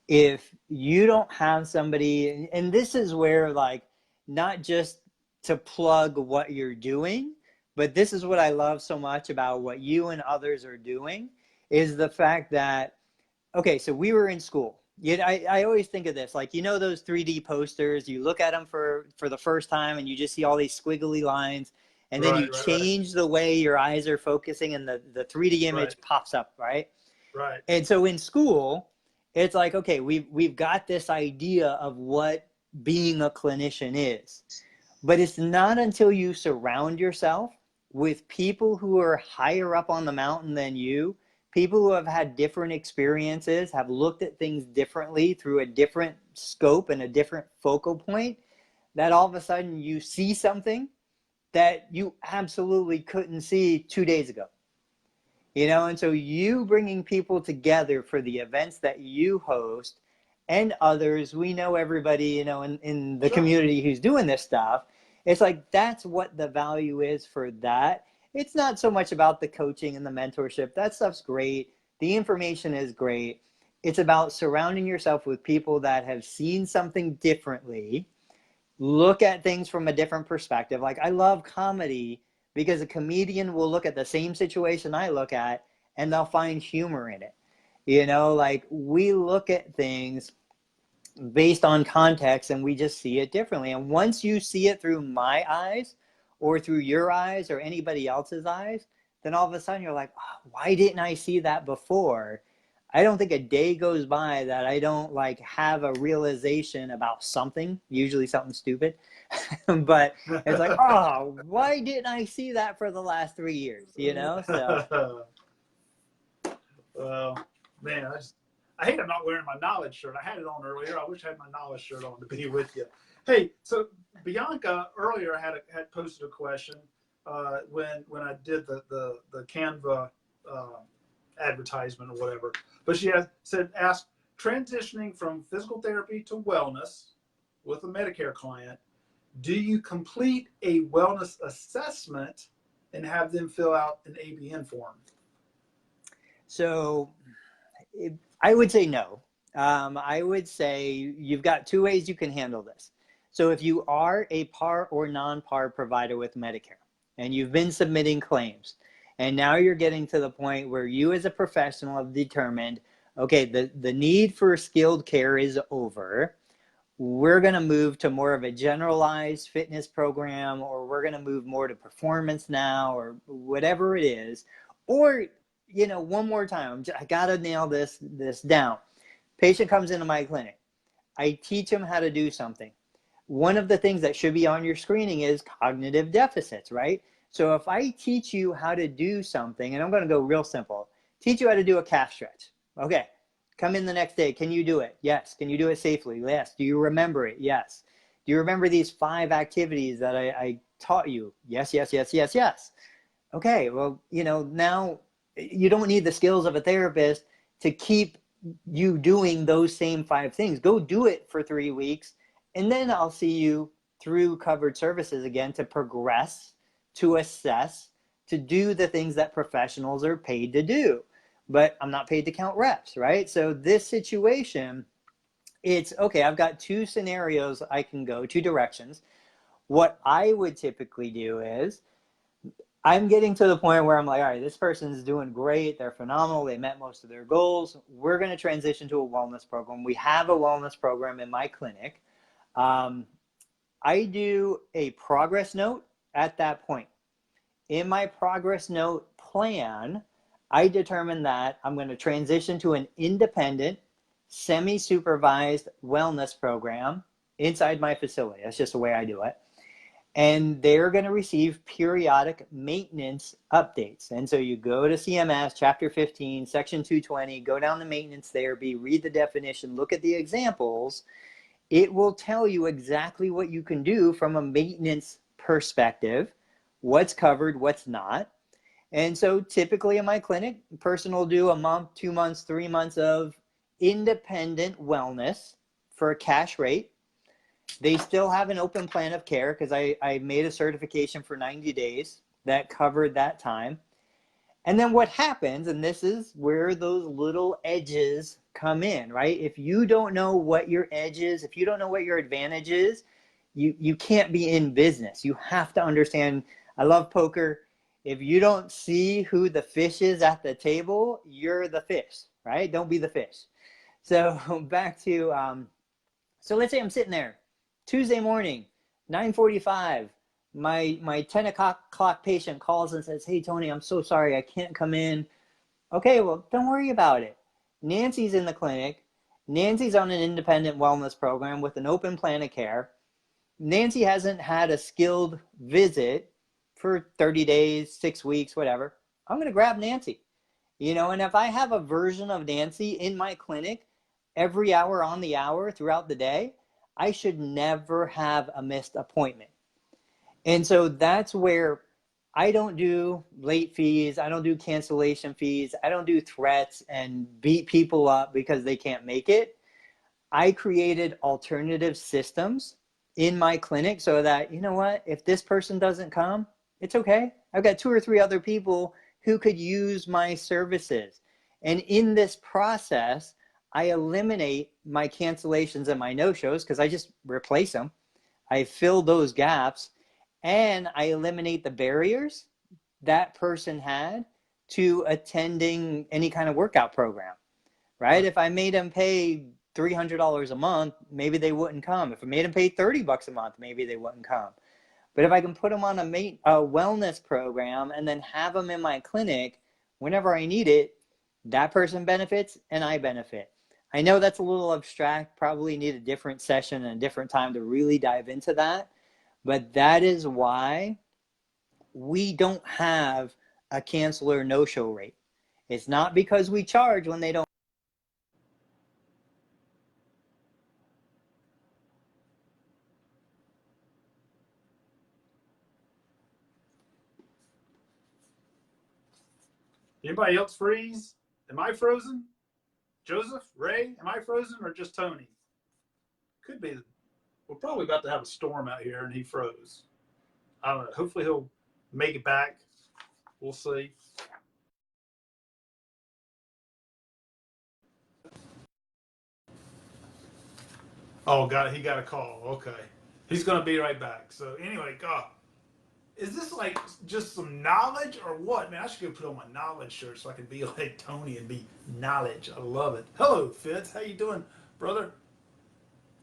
if you don't have somebody, and this is where, like, not just to plug what you're doing, but this is what I love so much about what you and others are doing, is the fact that, okay, so we were in school. I always think of this, like, those 3D posters, you look at them for the first time and you just see all these squiggly lines, and then you Right. change the way your eyes are focusing and the 3D image pops up, right? Right. And so in school, it's like, okay, we've got this idea of what being a clinician is. But it's not until you surround yourself with people who are higher up on the mountain than you, people who have had different experiences, have looked at things differently through a different scope and a different focal point, that all of a sudden you see something that you absolutely couldn't see 2 days ago. And so you bringing people together for the events that you host and others, we know everybody, in the community who's doing this stuff. It's like, that's what the value is for that. It's not so much about the coaching and the mentorship. That stuff's great. The information is great. It's about surrounding yourself with people that have seen something differently, look at things from a different perspective. Like, I love comedy because a comedian will look at the same situation I look at and they'll find humor in it. Like, we look at things based on context and we just see it differently. And once you see it through my eyes or through your eyes or anybody else's eyes, then all of a sudden you're like, oh, why didn't I see that before? I don't think a day goes by that I don't, like, have a realization about something, usually something stupid. But it's like, oh, why didn't I see that for the last 3 years? So Well, man, I hate I'm not wearing my knowledge shirt. I had it on earlier. I wish I had my knowledge shirt on to be with you. Hey, so Bianca earlier had posted a question when I did the Canva advertisement or whatever. But she asked, transitioning from physical therapy to wellness with a Medicare client, do you complete a wellness assessment and have them fill out an ABN form? So I would say no. I would say you've got two ways you can handle this. So if you are a PAR or non-PAR provider with Medicare and you've been submitting claims, and now you're getting to the point where you as a professional have determined, okay, the need for skilled care is over. We're going to move to more of a generalized fitness program, or we're going to move more to performance now, or whatever it is. Or, one more time, I got to nail this down. Patient comes into my clinic. I teach them how to do something. One of the things that should be on your screening is cognitive deficits, right? So if I teach you how to do something, and I'm going to go real simple, teach you how to do a calf stretch. Okay, come in the next day. Can you do it? Yes. Can you do it safely? Yes. Do you remember it? Yes. Do you remember these 5 activities that I taught you? Yes. Okay, well, now you don't need the skills of a therapist to keep you doing those same 5 things. Go do it for 3 weeks, and then I'll see you through covered services again to progress, to assess, to do the things that professionals are paid to do. But I'm not paid to count reps, right? So this situation, it's okay, I've got 2 scenarios I can go, 2 directions. What I would typically do is, I'm getting to the point where I'm like, all right, this person's doing great. They're phenomenal. They met most of their goals. We're going to transition to a wellness program. We have a wellness program in my clinic. I do a progress note at that point. In my progress note plan, I determine that I'm going to transition to an independent, semi-supervised wellness program inside my facility. That's just the way I do it. And they're going to receive periodic maintenance updates. And so you go to CMS, Chapter 15, Section 220, go down to maintenance therapy, read the definition, look at the examples. It will tell you exactly what you can do from a maintenance perspective, what's covered, what's not. And so typically in my clinic, a person will do a month, 2 months, 3 months of independent wellness for a cash rate. They still have an open plan of care because I made a certification for 90 days that covered that time. And then what happens, and this is where those little edges come in, right? If you don't know what your edge is, if you don't know what your advantage is, you can't be in business. You have to understand. I love poker. If you don't see who the fish is at the table, you're the fish, right? Don't be the fish. So back to, so let's say I'm sitting there Tuesday morning, 9:45. My 10 o'clock patient calls and says, "Hey, Tony, I'm so sorry. I can't come in." Okay, well, don't worry about it. Nancy's in the clinic. Nancy's on an independent wellness program with an open plan of care. Nancy hasn't had a skilled visit for 30 days, 6 weeks, whatever. I'm going to grab Nancy. And if I have a version of Nancy in my clinic every hour on the hour throughout the day, I should never have a missed appointment. And so that's where I don't do late fees. I don't do cancellation fees. I don't do threats and beat people up because they can't make it. I created alternative systems in my clinic so that, you know what, if this person doesn't come, it's okay. I've got 2 or 3 other people who could use my services. And in this process, I eliminate my cancellations and my no-shows because I just replace them. I fill those gaps and I eliminate the barriers that person had to attending any kind of workout program, right? If I made them pay $300 a month, maybe they wouldn't come. If I made them pay $30 a month, maybe they wouldn't come. But if I can put them on a wellness program and then have them in my clinic whenever I need it, that person benefits and I benefit. I know that's a little abstract, probably need a different session and a different time to really dive into that. But that is why we don't have a cancel or no-show rate. It's not because we charge when they don't. Anybody else freeze? Am I frozen? Joseph, Ray, am I frozen or just Tony? Could be. We're probably about to have a storm out here and he froze. I don't know. Hopefully he'll make it back. We'll see. Oh, he got a call. Okay. He's going to be right back. So anyway, God, is this like just some knowledge or what? Man, I should go put on my knowledge shirt so I can be like Tony and be knowledge. I love it. Hello, Fitz. How you doing, brother?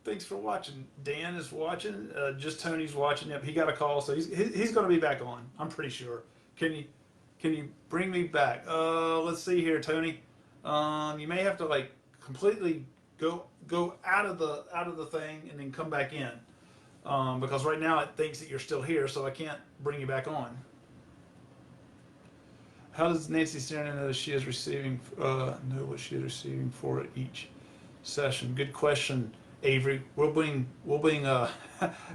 Thanks for watching. Dan is watching. Just Tony's watching. Yep, he got a call, so he's going to be back on. I'm pretty sure. Can you bring me back? Let's see here, Tony. You may have to like completely go out of the thing and then come back in, because right now it thinks that you're still here, so I can't bring you back on. How does Nancy Stern know she is receiving know what she is receiving for each session? Good question, Avery. We'll bring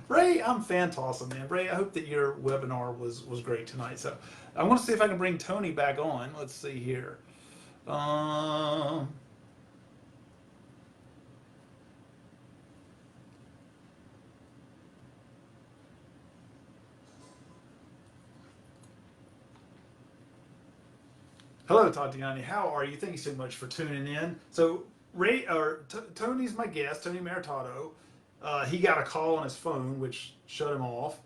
Ray. I'm fan tossing, man. Ray, I hope that your webinar was great tonight. So I want to see if I can bring Tony back on. Let's see here. Hello, Tatiani. How are you? Thank you so much for tuning in. So Tony's my guest, Tony Maritato. He got a call on his phone, which shut him off.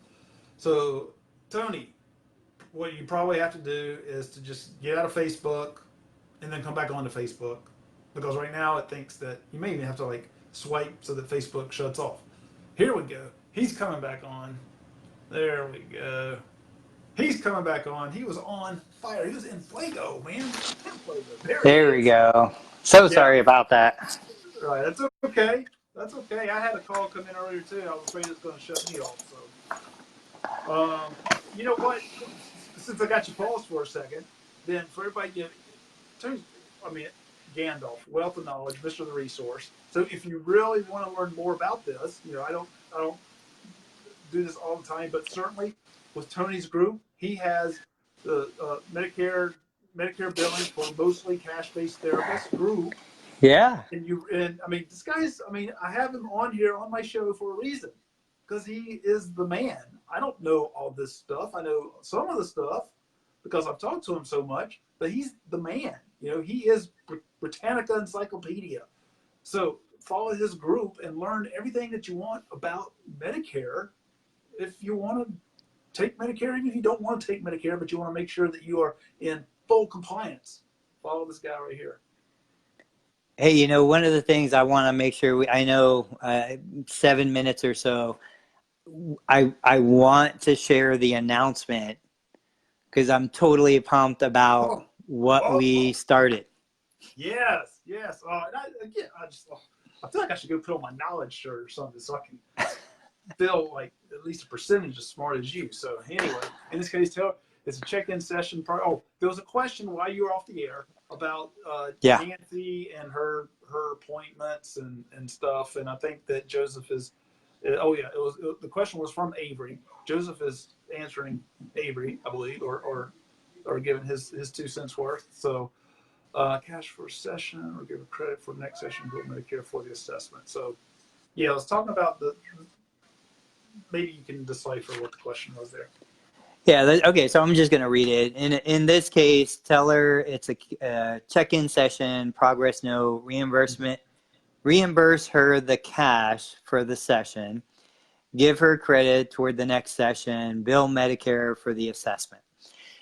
So, Tony, what you probably have to do is to just get out of Facebook and then come back onto Facebook, because right now it thinks that you may even have to like swipe so that Facebook shuts off. Here we go. He's coming back on. There we go. He's coming back on. He was on fire. He was in Fuego, man. There we go. So sorry about that. Right, that's okay. That's okay. I had a call come in earlier too. I was afraid it was going to shut me off. So, you know what? Since I got you paused for a second, then for everybody, Gandalf, wealth of knowledge, Mr. the Resource. So if you really want to learn more about this, I don't do this all the time, but certainly with Tony's group, he has the Medicare billing for mostly cash-based therapists group, Yeah. And I mean, this guy's, I mean, I have him on here on my show for a reason because he is the man. I don't know all this stuff. I know some of the stuff because I've talked to him so much, but he's the man. You know, he is Britannica Encyclopedia. So follow his group and learn everything that you want about Medicare. If you want to take Medicare, even if you don't want to take Medicare, but you want to make sure that you are in full compliance, follow this guy right here. Hey, you know, one of the things I want to make sure I know 7 minutes or so, I want to share the announcement because I'm totally pumped about Oh, what we started. yes, yes. And I feel like I should go put on my knowledge shirt or something so I can feel like at least a percentage as smart as you. So anyway, in this case, it's a check-in session. Oh, there was a question while you were off the air about Yeah. Nancy and her appointments and stuff. And I think that Joseph is. Oh yeah, the question was from Avery. Joseph is answering Avery, I believe, or giving his 2 cents worth. So cash for a session or give a credit for the next session, bill Medicare for the assessment. So yeah, I was talking about maybe you can decipher what the question was there. Yeah. Okay. So I'm just going to read it. In this case, tell her it's a check-in session, progress note, reimbursement. Reimburse her the cash for the session. Give her credit toward the next session. Bill Medicare for the assessment.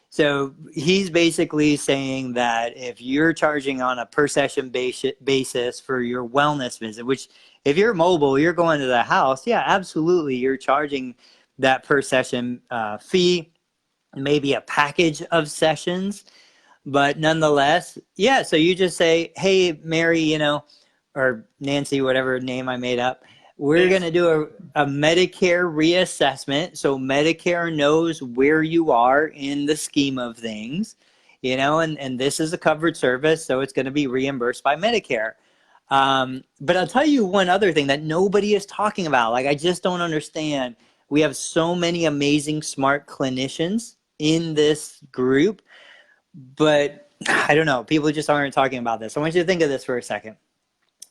So he's basically saying that if you're charging on a per session basis for your wellness visit, which if you're mobile, you're going to the house, yeah, absolutely, you're charging that per session fee, maybe a package of sessions, but nonetheless, yeah, so you just say, hey, Mary, you know, or Nancy, whatever name I made up, we're going to do a Medicare reassessment. So Medicare knows where you are in the scheme of things, you know, and this is a covered service, so it's going to be reimbursed by Medicare. But I'll tell you one other thing that nobody is talking about. Like, I just don't understand. We have so many amazing, smart clinicians in this group, but I don't know. People just aren't talking about this. I want you to think of this for a second.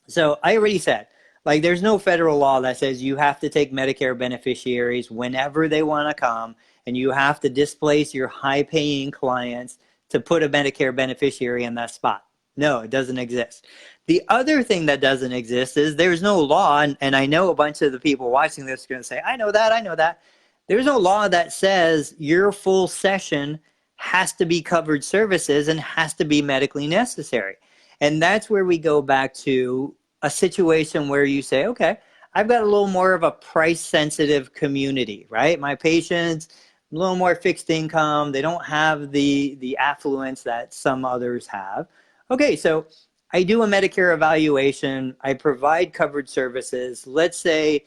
So I already said, like, there's no federal law that says you have to take Medicare beneficiaries whenever they want to come, and you have to displace your high-paying clients to put a Medicare beneficiary in that spot. No, it doesn't exist. The other thing that doesn't exist is there's no law, and I know a bunch of the people watching this are going to say, I know that, I know that. There's no law that says your full session has to be covered services and has to be medically necessary. And that's where we go back to a situation where you say, okay, I've got a little more of a price sensitive community, right? My patients, a little more fixed income. They don't have the affluence that some others have. Okay, so I do a Medicare evaluation. I provide covered services. Let's say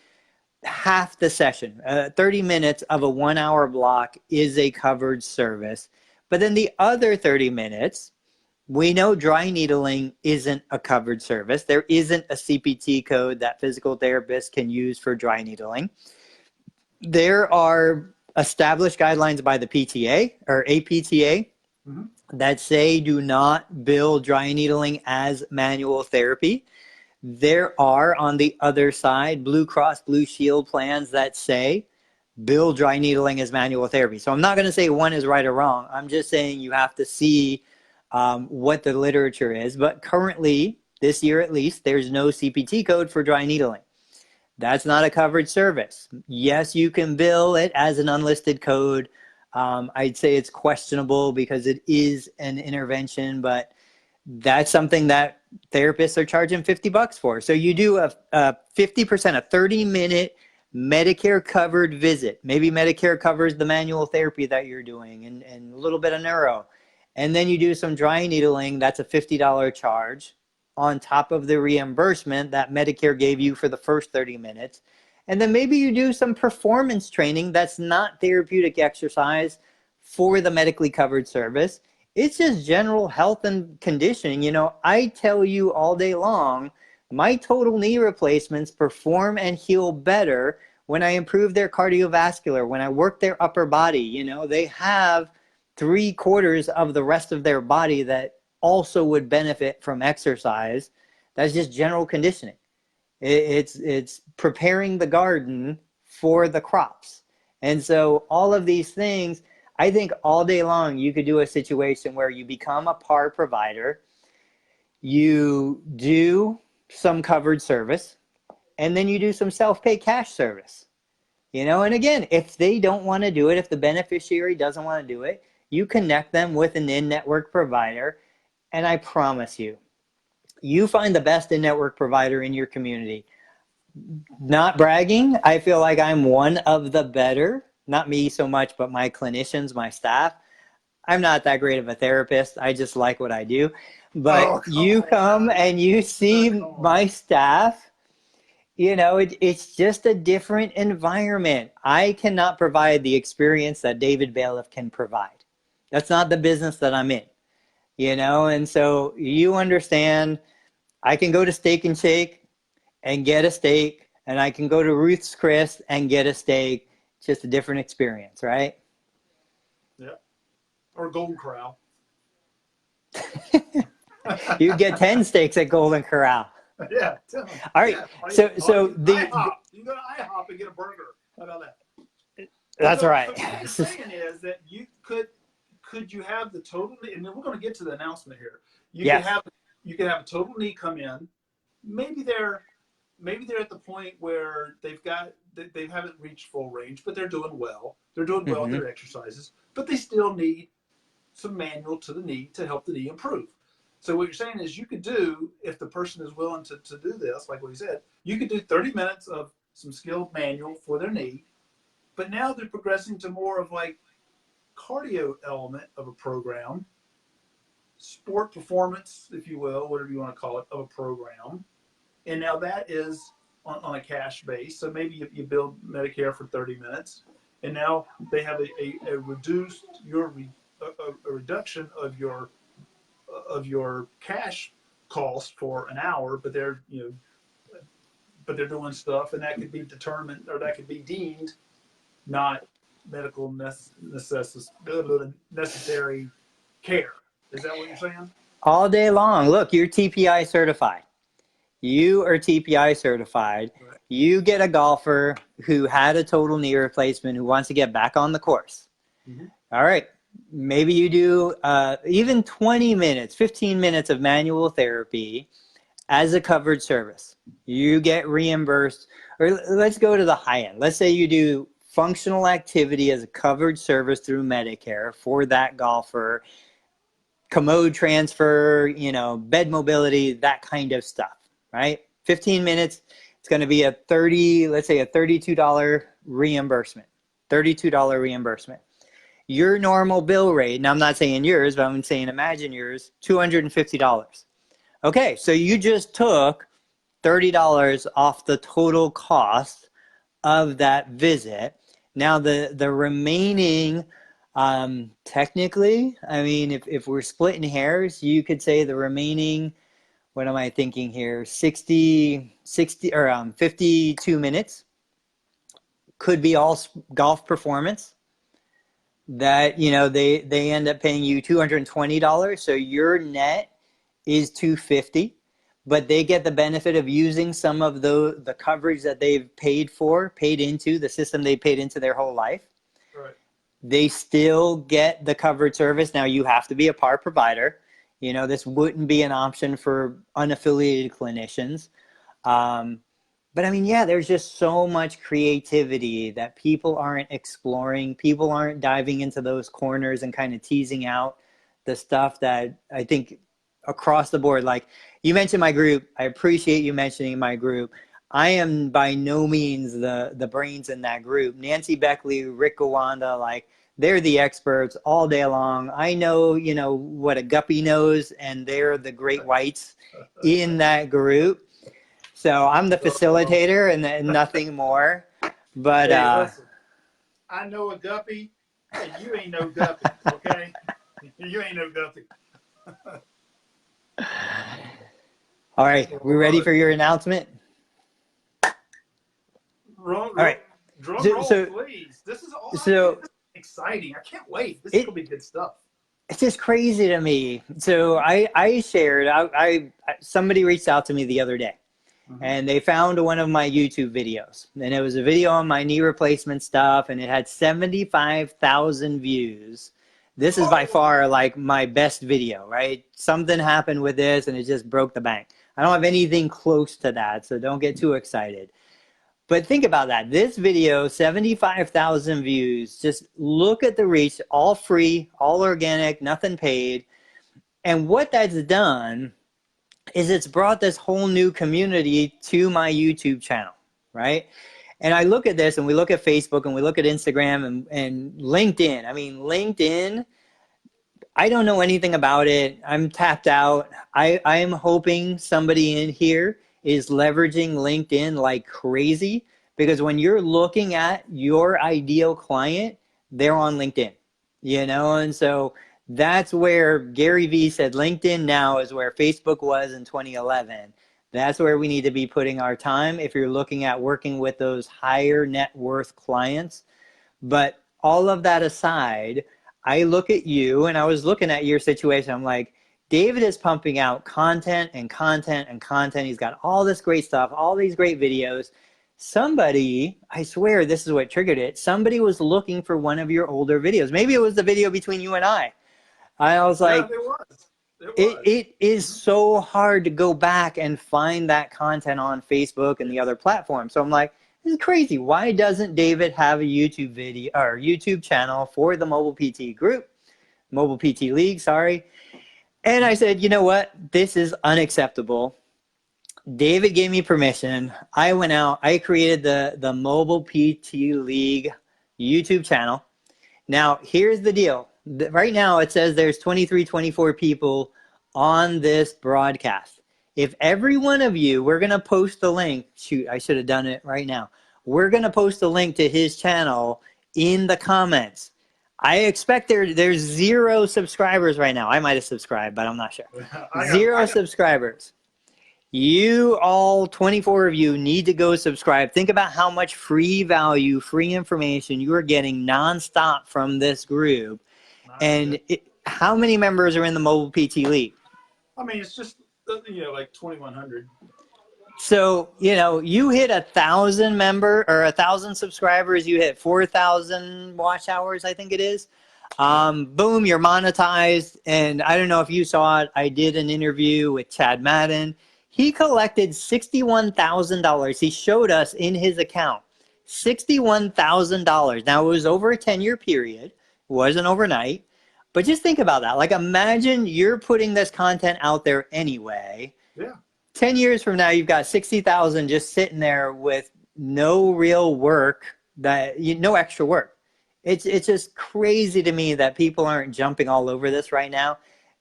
half the session, 30 minutes of a 1 hour block is a covered service. But then the other 30 minutes, we know dry needling isn't a covered service. There isn't a CPT code that physical therapists can use for dry needling. There are established guidelines by the PTA or APTA that say do not bill dry needling as manual therapy. There are, on the other side, Blue Cross Blue Shield plans that say bill dry needling as manual therapy. So I'm not going to say one is right or wrong. I'm just saying you have to see what the literature is. But currently, this year at least, there's no CPT code for dry needling. That's not a covered service. Yes, you can bill it as an unlisted code. I'd say it's questionable because it is an intervention, but that's something that therapists are charging $50 for. So you do a 50%, a 30-minute Medicare covered visit. Maybe Medicare covers the manual therapy that you're doing and a little bit of neuro. And then you do some dry needling. That's a $50 charge on top of the reimbursement that Medicare gave you for the first 30 minutes. And then maybe you do some performance training that's not therapeutic exercise for the medically covered service. It's just general health and conditioning. You know, I tell you all day long, my total knee replacements perform and heal better when I improve their cardiovascular, when I work their upper body. You know, they have 3/4 of the rest of their body that also would benefit from exercise. That's just general conditioning. It's preparing the garden for the crops. And so all of these things, I think all day long you could do a situation where you become a PAR provider, you do some covered service, and then you do some self-pay cash service. And again, if they don't want to do it, if the beneficiary doesn't want to do it, you connect them with an in-network provider, and I promise you, you find the best in-network provider in your community. Not bragging, I feel like I'm one of the better, not me so much, but my clinicians, my staff. I'm not that great of a therapist. I just like what I do. But you come and you see my staff, it's just a different environment. I cannot provide the experience that David Bayliff can provide. That's not the business that I'm in, and so you understand, I can go to Steak and Shake and get a steak, and I can go to Ruth's Chris and get a steak. Just a different experience, right? Yeah. Or Golden Corral. You get 10 steaks at Golden Corral. Yeah. All right. Yeah. So you can go to IHOP and get a burger. How about that? That's right. So what you're saying is that you could you have the total knee, and then we're going to get to the announcement here. You can have a total knee come in. Maybe they're at the point where they haven't reached full range, but they're doing well. They're doing well in their exercises, but they still need some manual to the knee to help the knee improve. So what you're saying is you could do, if the person is willing to do this, like what he said, you could do 30 minutes of some skilled manual for their knee, but now they're progressing to more of like cardio element of a program, sport performance, if you will, whatever you want to call it, of a program. And now that is on a cash base. So maybe you build Medicare for 30 minutes, and now they have a reduction of your cash cost for an hour, but they're doing stuff, and that could be determined, or that could be deemed not medical necessary care. Is that what you're saying? All day long. Look, you're TPI certified. You are TPI certified. Right. You get a golfer who had a total knee replacement who wants to get back on the course. Mm-hmm. All right. Maybe you do even 20 minutes, 15 minutes of manual therapy as a covered service. You get reimbursed. Or let's go to the high end. Let's say you do functional activity as a covered service through Medicare for that golfer, commode transfer, bed mobility, that kind of stuff, right? 15 minutes, it's going to be let's say a $32 reimbursement, $32 reimbursement. Your normal bill rate, and I'm not saying yours, but I'm saying imagine yours, $250. Okay, so you just took $30 off the total cost of that visit. Now the remaining, technically, I mean, if we're splitting hairs, you could say the remaining, what am I thinking here, 60 or 52 minutes could be all golf performance that, they end up paying you $220. So your net is $250, but they get the benefit of using some of the coverage that they've paid into the system they paid into their whole life. Right. They still get the covered service. Now you have to be a PAR provider. This wouldn't be an option for unaffiliated clinicians. But I mean, yeah, there's just so much creativity that people aren't exploring. People aren't diving into those corners and kind of teasing out the stuff that I think across the board, like you mentioned my group. I appreciate you mentioning my group. I am by no means the brains in that group. Nancy Beckley, Rick Gawanda, like they're the experts all day long. I know, what a guppy knows, and they're the great whites in that group. So I'm the facilitator and nothing more. But hey, listen, I know a guppy, and you ain't no guppy, okay? You ain't no guppy. All right, we ready for your announcement? All right. Drum roll, please. This is exciting. I can't wait. This is going to be good stuff. It's just crazy to me. So I shared, somebody reached out to me the other day and they found one of my YouTube videos, and it was a video on my knee replacement stuff, and it had 75,000 views. This is by far like my best video, right? Something happened with this and it just broke the bank. I don't have anything close to that, so don't get too excited. But think about that. This video, 75,000 views. Just look at the reach, all free, all organic, nothing paid. And what that's done is it's brought this whole new community to my YouTube channel, right? And I look at this, and we look at Facebook, and we look at Instagram and LinkedIn. I mean, LinkedIn, I don't know anything about it. I'm tapped out. I'm hoping somebody in here is leveraging LinkedIn like crazy, because when you're looking at your ideal client, they're on LinkedIn, you know? And so that's where Gary Vee said LinkedIn now is where Facebook was in 2011. That's where we need to be putting our time if you're looking at working with those higher net worth clients. But all of that aside, I look at you, and I was looking at your situation. I'm like, David is pumping out content and content and content. He's got all this great stuff, all these great videos. Somebody, I swear this is what triggered it, somebody was looking for one of your older videos. Maybe it was the video between you and I. I was like, yeah, it was. It is so hard to go back and find that content on Facebook and the other platforms. So I'm like, this is crazy. Why doesn't David have a YouTube video or YouTube channel for the Mobile PT group, Mobile PT League, sorry. And I said, you know what? This is unacceptable. David gave me permission. I went out, I created the Mobile PT League YouTube channel. Now, here's the deal. Right now, it says there's 23, 24 people on this broadcast. If every one of you, we're going to post the link. Shoot, I should have done it right now. We're going to post a link to his channel in the comments. I expect there's 0 subscribers right now. I might have subscribed, but I'm not sure. 0 subscribers. You all, 24 of you, need to go subscribe. Think about how much free value, free information you are getting nonstop from this group. And how many members are in the Mobile PT League? I mean, it's just, like 2,100. So, you hit 1,000 or 1,000 subscribers, you hit 4,000 watch hours, I think it is. Boom, you're monetized. And I don't know if you saw it. I did an interview with Chad Madden. He collected $61,000. He showed us in his account, $61,000. Now, it was over a 10-year period. It wasn't overnight. But just think about that. Like, imagine you're putting this content out there anyway. Yeah. 10 years from now, you've got 60,000 just sitting there with no real work, no extra work. It's just crazy to me that people aren't jumping all over this right now.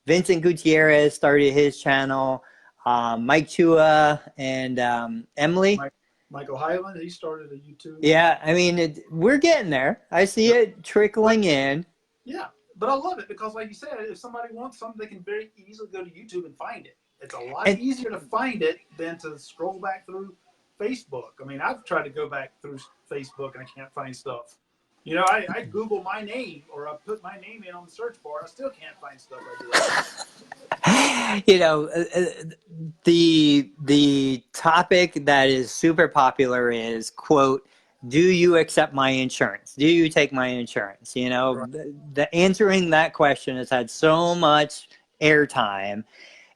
Vincent Gutierrez started his channel. Mike Chua and Emily. Michael Hyland, he started a YouTube. Yeah, I mean, we're getting there. I see it trickling in. Yeah, but I love it because, like you said, if somebody wants something, they can very easily go to YouTube and find it. It's a lot easier to find it than to scroll back through Facebook. I mean, I've tried to go back through Facebook and I can't find stuff. I Google my name, or I put my name in on the search bar, and I still can't find stuff I do. The topic that is super popular is, quote, do you accept my insurance? Do you take my insurance? Right. The answering that question has had so much airtime.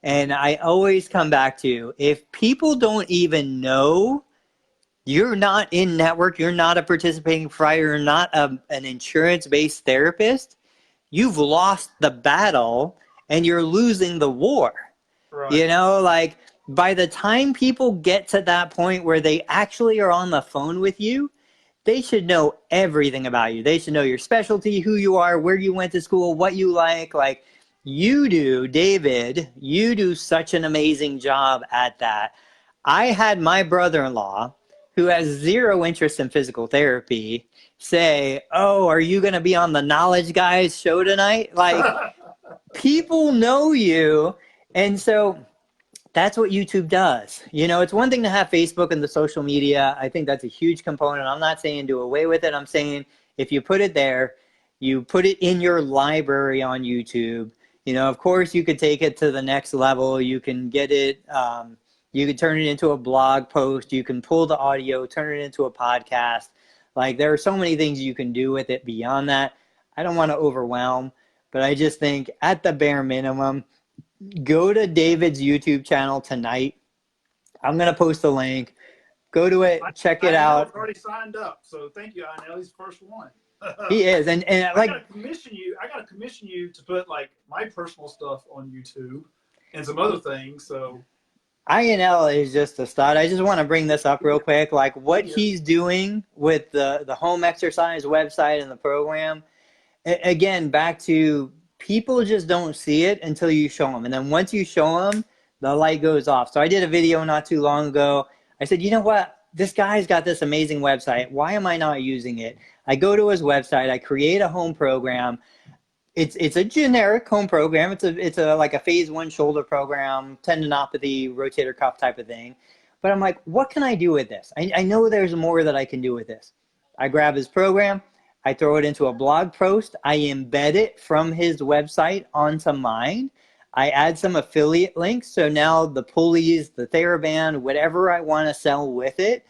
And I always come back to, if people don't even know you're not in network, you're not a participating provider, you're not an insurance-based therapist, you've lost the battle and you're losing the war. Right. Like, by the time people get to that point where they actually are on the phone with you, they should know everything about you. They should know your specialty, who you are, where you went to school, what you like. Like you do, David, you do such an amazing job at that. I had my brother-in-law, who has 0 interest in physical therapy, say, oh, are you going to be on the Knowledge Guys show tonight? Like, people know you. And so that's what YouTube does. It's one thing to have Facebook and the social media. I think that's a huge component. I'm not saying do away with it. I'm saying if you put it there, You put it in your library on YouTube. You know, of course, you could take it to the next level. You can get it, you could turn it into a blog post. You can pull the audio, turn it into a podcast. Like, there are so many things you can do with it beyond that. I don't want to overwhelm, but I just think at the bare minimum, go to David's YouTube channel tonight. I'm going to post a link. Go to it, check it out. I've already signed up, so thank you, Ionel. He's the first one. He is, and like, I gotta commission you to put like my personal stuff on YouTube and some other things. So INL is just a stud. I just want to bring this up real quick. Like, what he's doing with the home exercise website and the program. Again, back to, people just don't see it until you show them, and then once you show them, the light goes off. So I did a video not too long ago. I said, you know what? This guy's got this amazing website. Why am I not using it? I go to his website. I create a home program. It's a generic home program. It's a like a phase 1 shoulder program, tendinopathy, rotator cuff type of thing. But I'm like, what can I do with this? I know there's more that I can do with this. I grab his program. I throw it into a blog post. I embed it from his website onto mine. I add some affiliate links. So now the pulleys, the TheraBand, whatever I want to sell with it,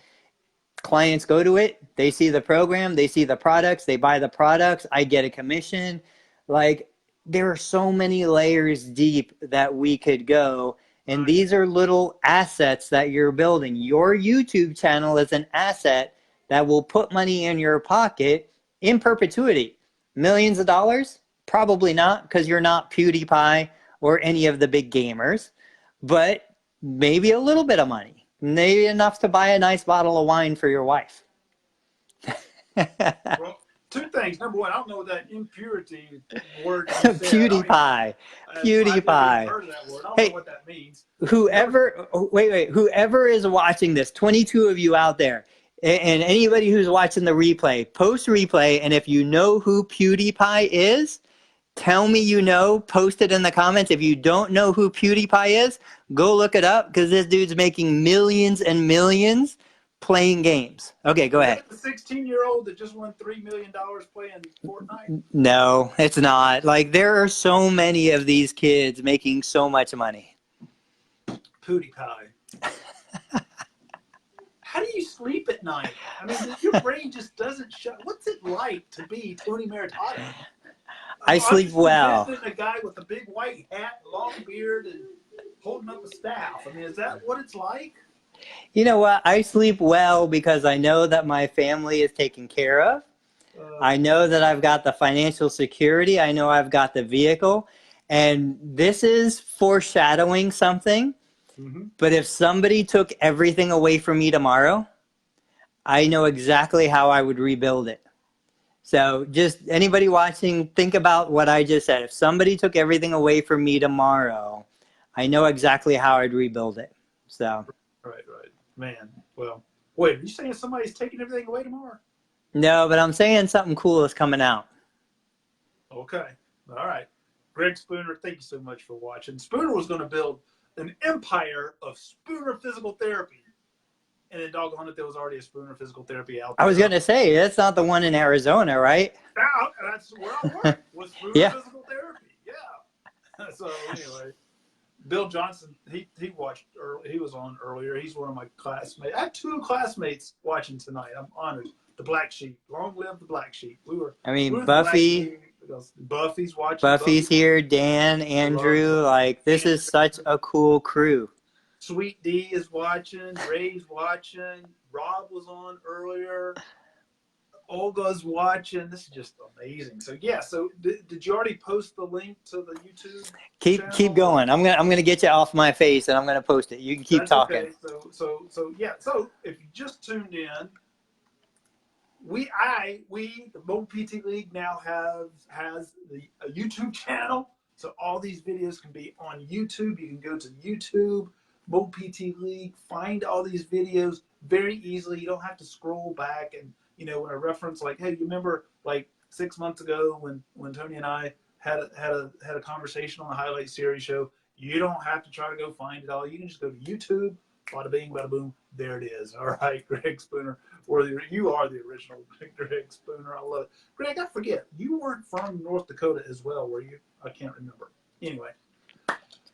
clients go to it. They see the program. They see the products. They buy the products. I get a commission. Like, there are so many layers deep that we could go. And these are little assets that you're building. Your YouTube channel is an asset that will put money in your pocket in perpetuity. Millions of dollars? Probably not, because you're not PewDiePie or any of the big gamers, but maybe a little bit of money, maybe enough to buy a nice bottle of wine for your wife. well, two things. Number one, I don't know what that impurity word is. PewDiePie. PewDiePie. I've heard of that word. I don't know what that means. Whoever, whoever is watching this, 22 of you out there, and anybody who's watching the replay, post replay, and if you know who PewDiePie is, tell me you know, post it in the comments. If you don't know who PewDiePie is, go look it up, because this dude's making millions and millions playing games. Okay, go ahead. The 16-year-old that just won $3 million playing Fortnite? No, it's not. Like, there are so many of these kids making so much money. PewDiePie. How do you sleep at night? I mean, your brain just doesn't shut. What's it like to be Tony Maritato? I sleep well. A guy with a big white hat, long beard, and holding up a staff. I mean, is that what it's like? You know what? I sleep well because I know that my family is taken care of. I know that I've got the financial security. I know I've got the vehicle. And this is foreshadowing something. Mm-hmm. But if somebody took everything away from me tomorrow, I know exactly how I would rebuild it. So just anybody watching, think about what I just said. If somebody took everything away from me tomorrow, I know exactly how I'd rebuild it. So. Right. Man, well, wait, are you saying somebody's taking everything away tomorrow? No, but I'm saying something cool is coming out. Okay. All right. Greg Spooner, thank you so much for watching. Spooner was going to build an empire of Spooner physical therapy. And then doggone it, there was already a Spooner physical therapy out there. I was going to say, that's not the one in Arizona, right? That's where I work, was Spooner physical therapy. Yeah. So anyway, Bill Johnson, he watched, he was on earlier. He's one of my classmates. I have 2 classmates watching tonight. I'm honored. The Black Sheep. Long live the Black Sheep. Buffy. Buffy's watching. Buffy's here. Dan, Andrew. Like, this is such a cool crew. Sweet D is watching. Ray's watching. Rob was on earlier. Olga's watching. This is just amazing. So yeah. So did you already post the link to the YouTube? Keep going. I'm gonna get you off my face, and I'm gonna post it. You can keep talking. Okay. So yeah. So if you just tuned in, we the Mobile PT League now has a YouTube channel. So all these videos can be on YouTube. You can go to YouTube, Mobile PT League, find all these videos very easily. You don't have to scroll back and, you know, when I reference like, hey, you remember like 6 months ago when Tony and I had a conversation on the Highlight Series show, you don't have to try to go find it all. You can just go to YouTube, Bada bing, bada boom. There it is. All right, Greg Spooner. You are the original Greg Spooner. I love it. Greg, I forget. You weren't from North Dakota as well, were you? I can't remember. Anyway.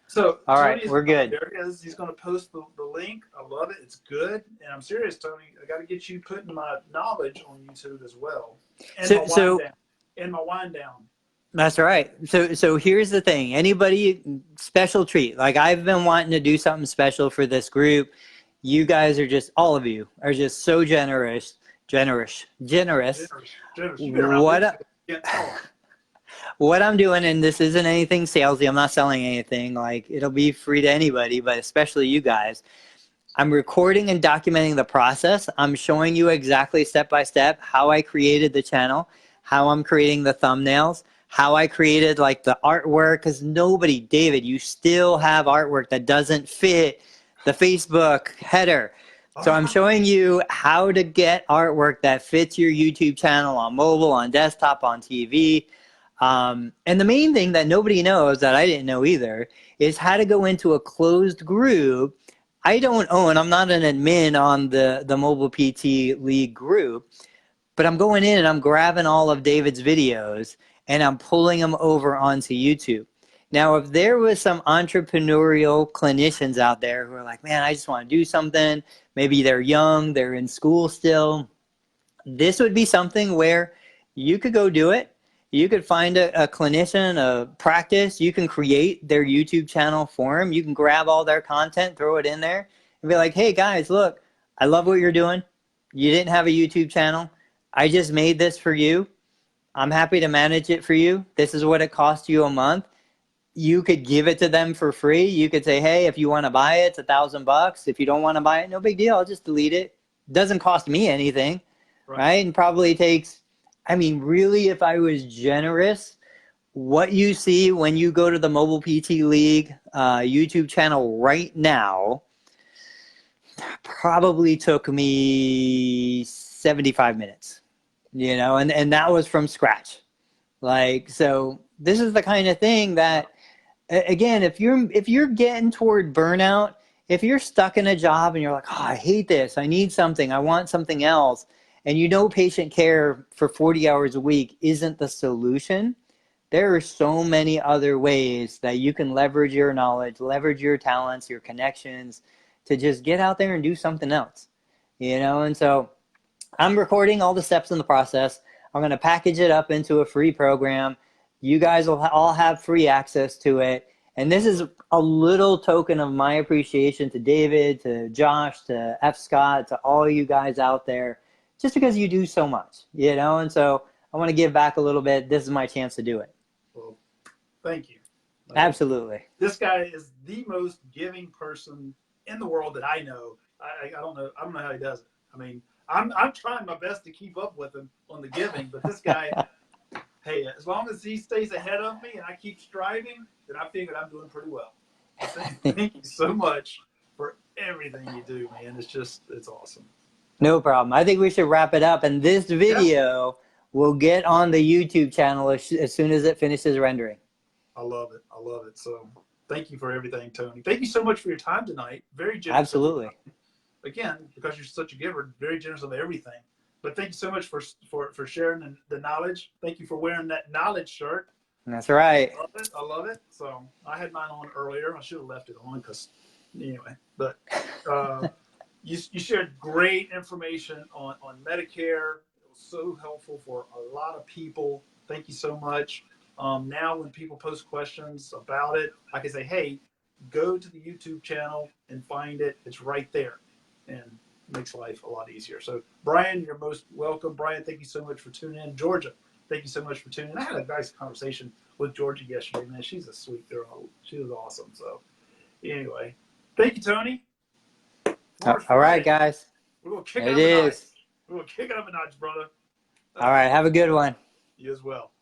So, all Tony right, we're good. There it is. He's going to post the link. I love it. It's good. And I'm serious, Tony. I got to get you putting my knowledge on YouTube as well. And my wind down. That's right. So here's the thing. Anybody, special treat. Like, I've been wanting to do something special for this group. You guys are just, all of you are just so generous. What I'm doing, and this isn't anything salesy, I'm not selling anything, like, it'll be free to anybody, but especially you guys. I'm recording and documenting the process. I'm showing you exactly step by step how I created the channel, how I'm creating the thumbnails, how I created like the artwork, because nobody, David, you still have artwork that doesn't fit the Facebook header. So I'm showing you how to get artwork that fits your YouTube channel on mobile, on desktop, on TV. And the main thing that nobody knows, that I didn't know either, is how to go into a closed group. I don't own, I'm not an admin on the Mobile PT League group, but I'm going in and I'm grabbing all of David's videos and I'm pulling them over onto YouTube. Now, if there was some entrepreneurial clinicians out there who are like, man, I just want to do something, maybe they're young, they're in school still, this would be something where you could go do it. You could find a clinician, a practice. You can create their YouTube channel for them. You can grab all their content, throw it in there, and be like, hey, guys, look, I love what you're doing. You didn't have a YouTube channel. I just made this for you. I'm happy to manage it for you. This is what it costs you a month. You could give it to them for free. You could say, hey, if you want to buy it, it's $1,000. If you don't want to buy it, no big deal. I'll just delete it. It doesn't cost me anything, right? And probably takes, I mean, really, if I was generous, what you see when you go to the Mobile PT League YouTube channel right now probably took me 75 minutes, you know, and that was from scratch. Like, so this is the kind of thing that, again, if you're getting toward burnout, if you're stuck in a job and you're like, oh, I hate this, I need something, I want something else, and you know patient care for 40 hours a week isn't the solution, there are so many other ways that you can leverage your knowledge, leverage your talents, your connections to just get out there and do something else, you know? And so I'm recording all the steps in the process. I'm going to package it up into a free program. You guys will all have free access to it. And this is a little token of my appreciation to David, to Josh, to F. Scott, to all you guys out there, just because you do so much, you know? And so I want to give back a little bit. This is my chance to do it. Well, thank you. Absolutely. This guy is the most giving person in the world that I know. I don't know how he does it. I mean, I'm trying my best to keep up with him on the giving, but this guy, hey, as long as he stays ahead of me and I keep striving, then I figure I'm doing pretty well. Thank you so much for everything you do, man. It's awesome. No problem. I think we should wrap it up, and this video will get on the YouTube channel as soon as it finishes rendering. I love it. I love it. So thank you for everything, Tony. Thank you so much for your time tonight. Very generous. Absolutely. Again, because you're such a giver, very generous of everything. But thank you so much for sharing the knowledge. Thank you for wearing that knowledge shirt. That's right. I love it. I love it. So I had mine on earlier. I should have left it on because, anyway. But you shared great information on Medicare. It was so helpful for a lot of people. Thank you so much. Now when people post questions about it, I can say, hey, go to the YouTube channel and find it. It's right there. And it makes life a lot easier. So, Brian, you're most welcome. Brian, thank you so much for tuning in. Georgia, thank you so much for tuning in. I had a nice conversation with Georgia yesterday, man. She's a sweet girl. She was awesome. So, anyway, thank you, Tony. All right, guys. We're going to kick it up a notch. We're going to kick it up a notch, brother. All right. Have a good one. You as well.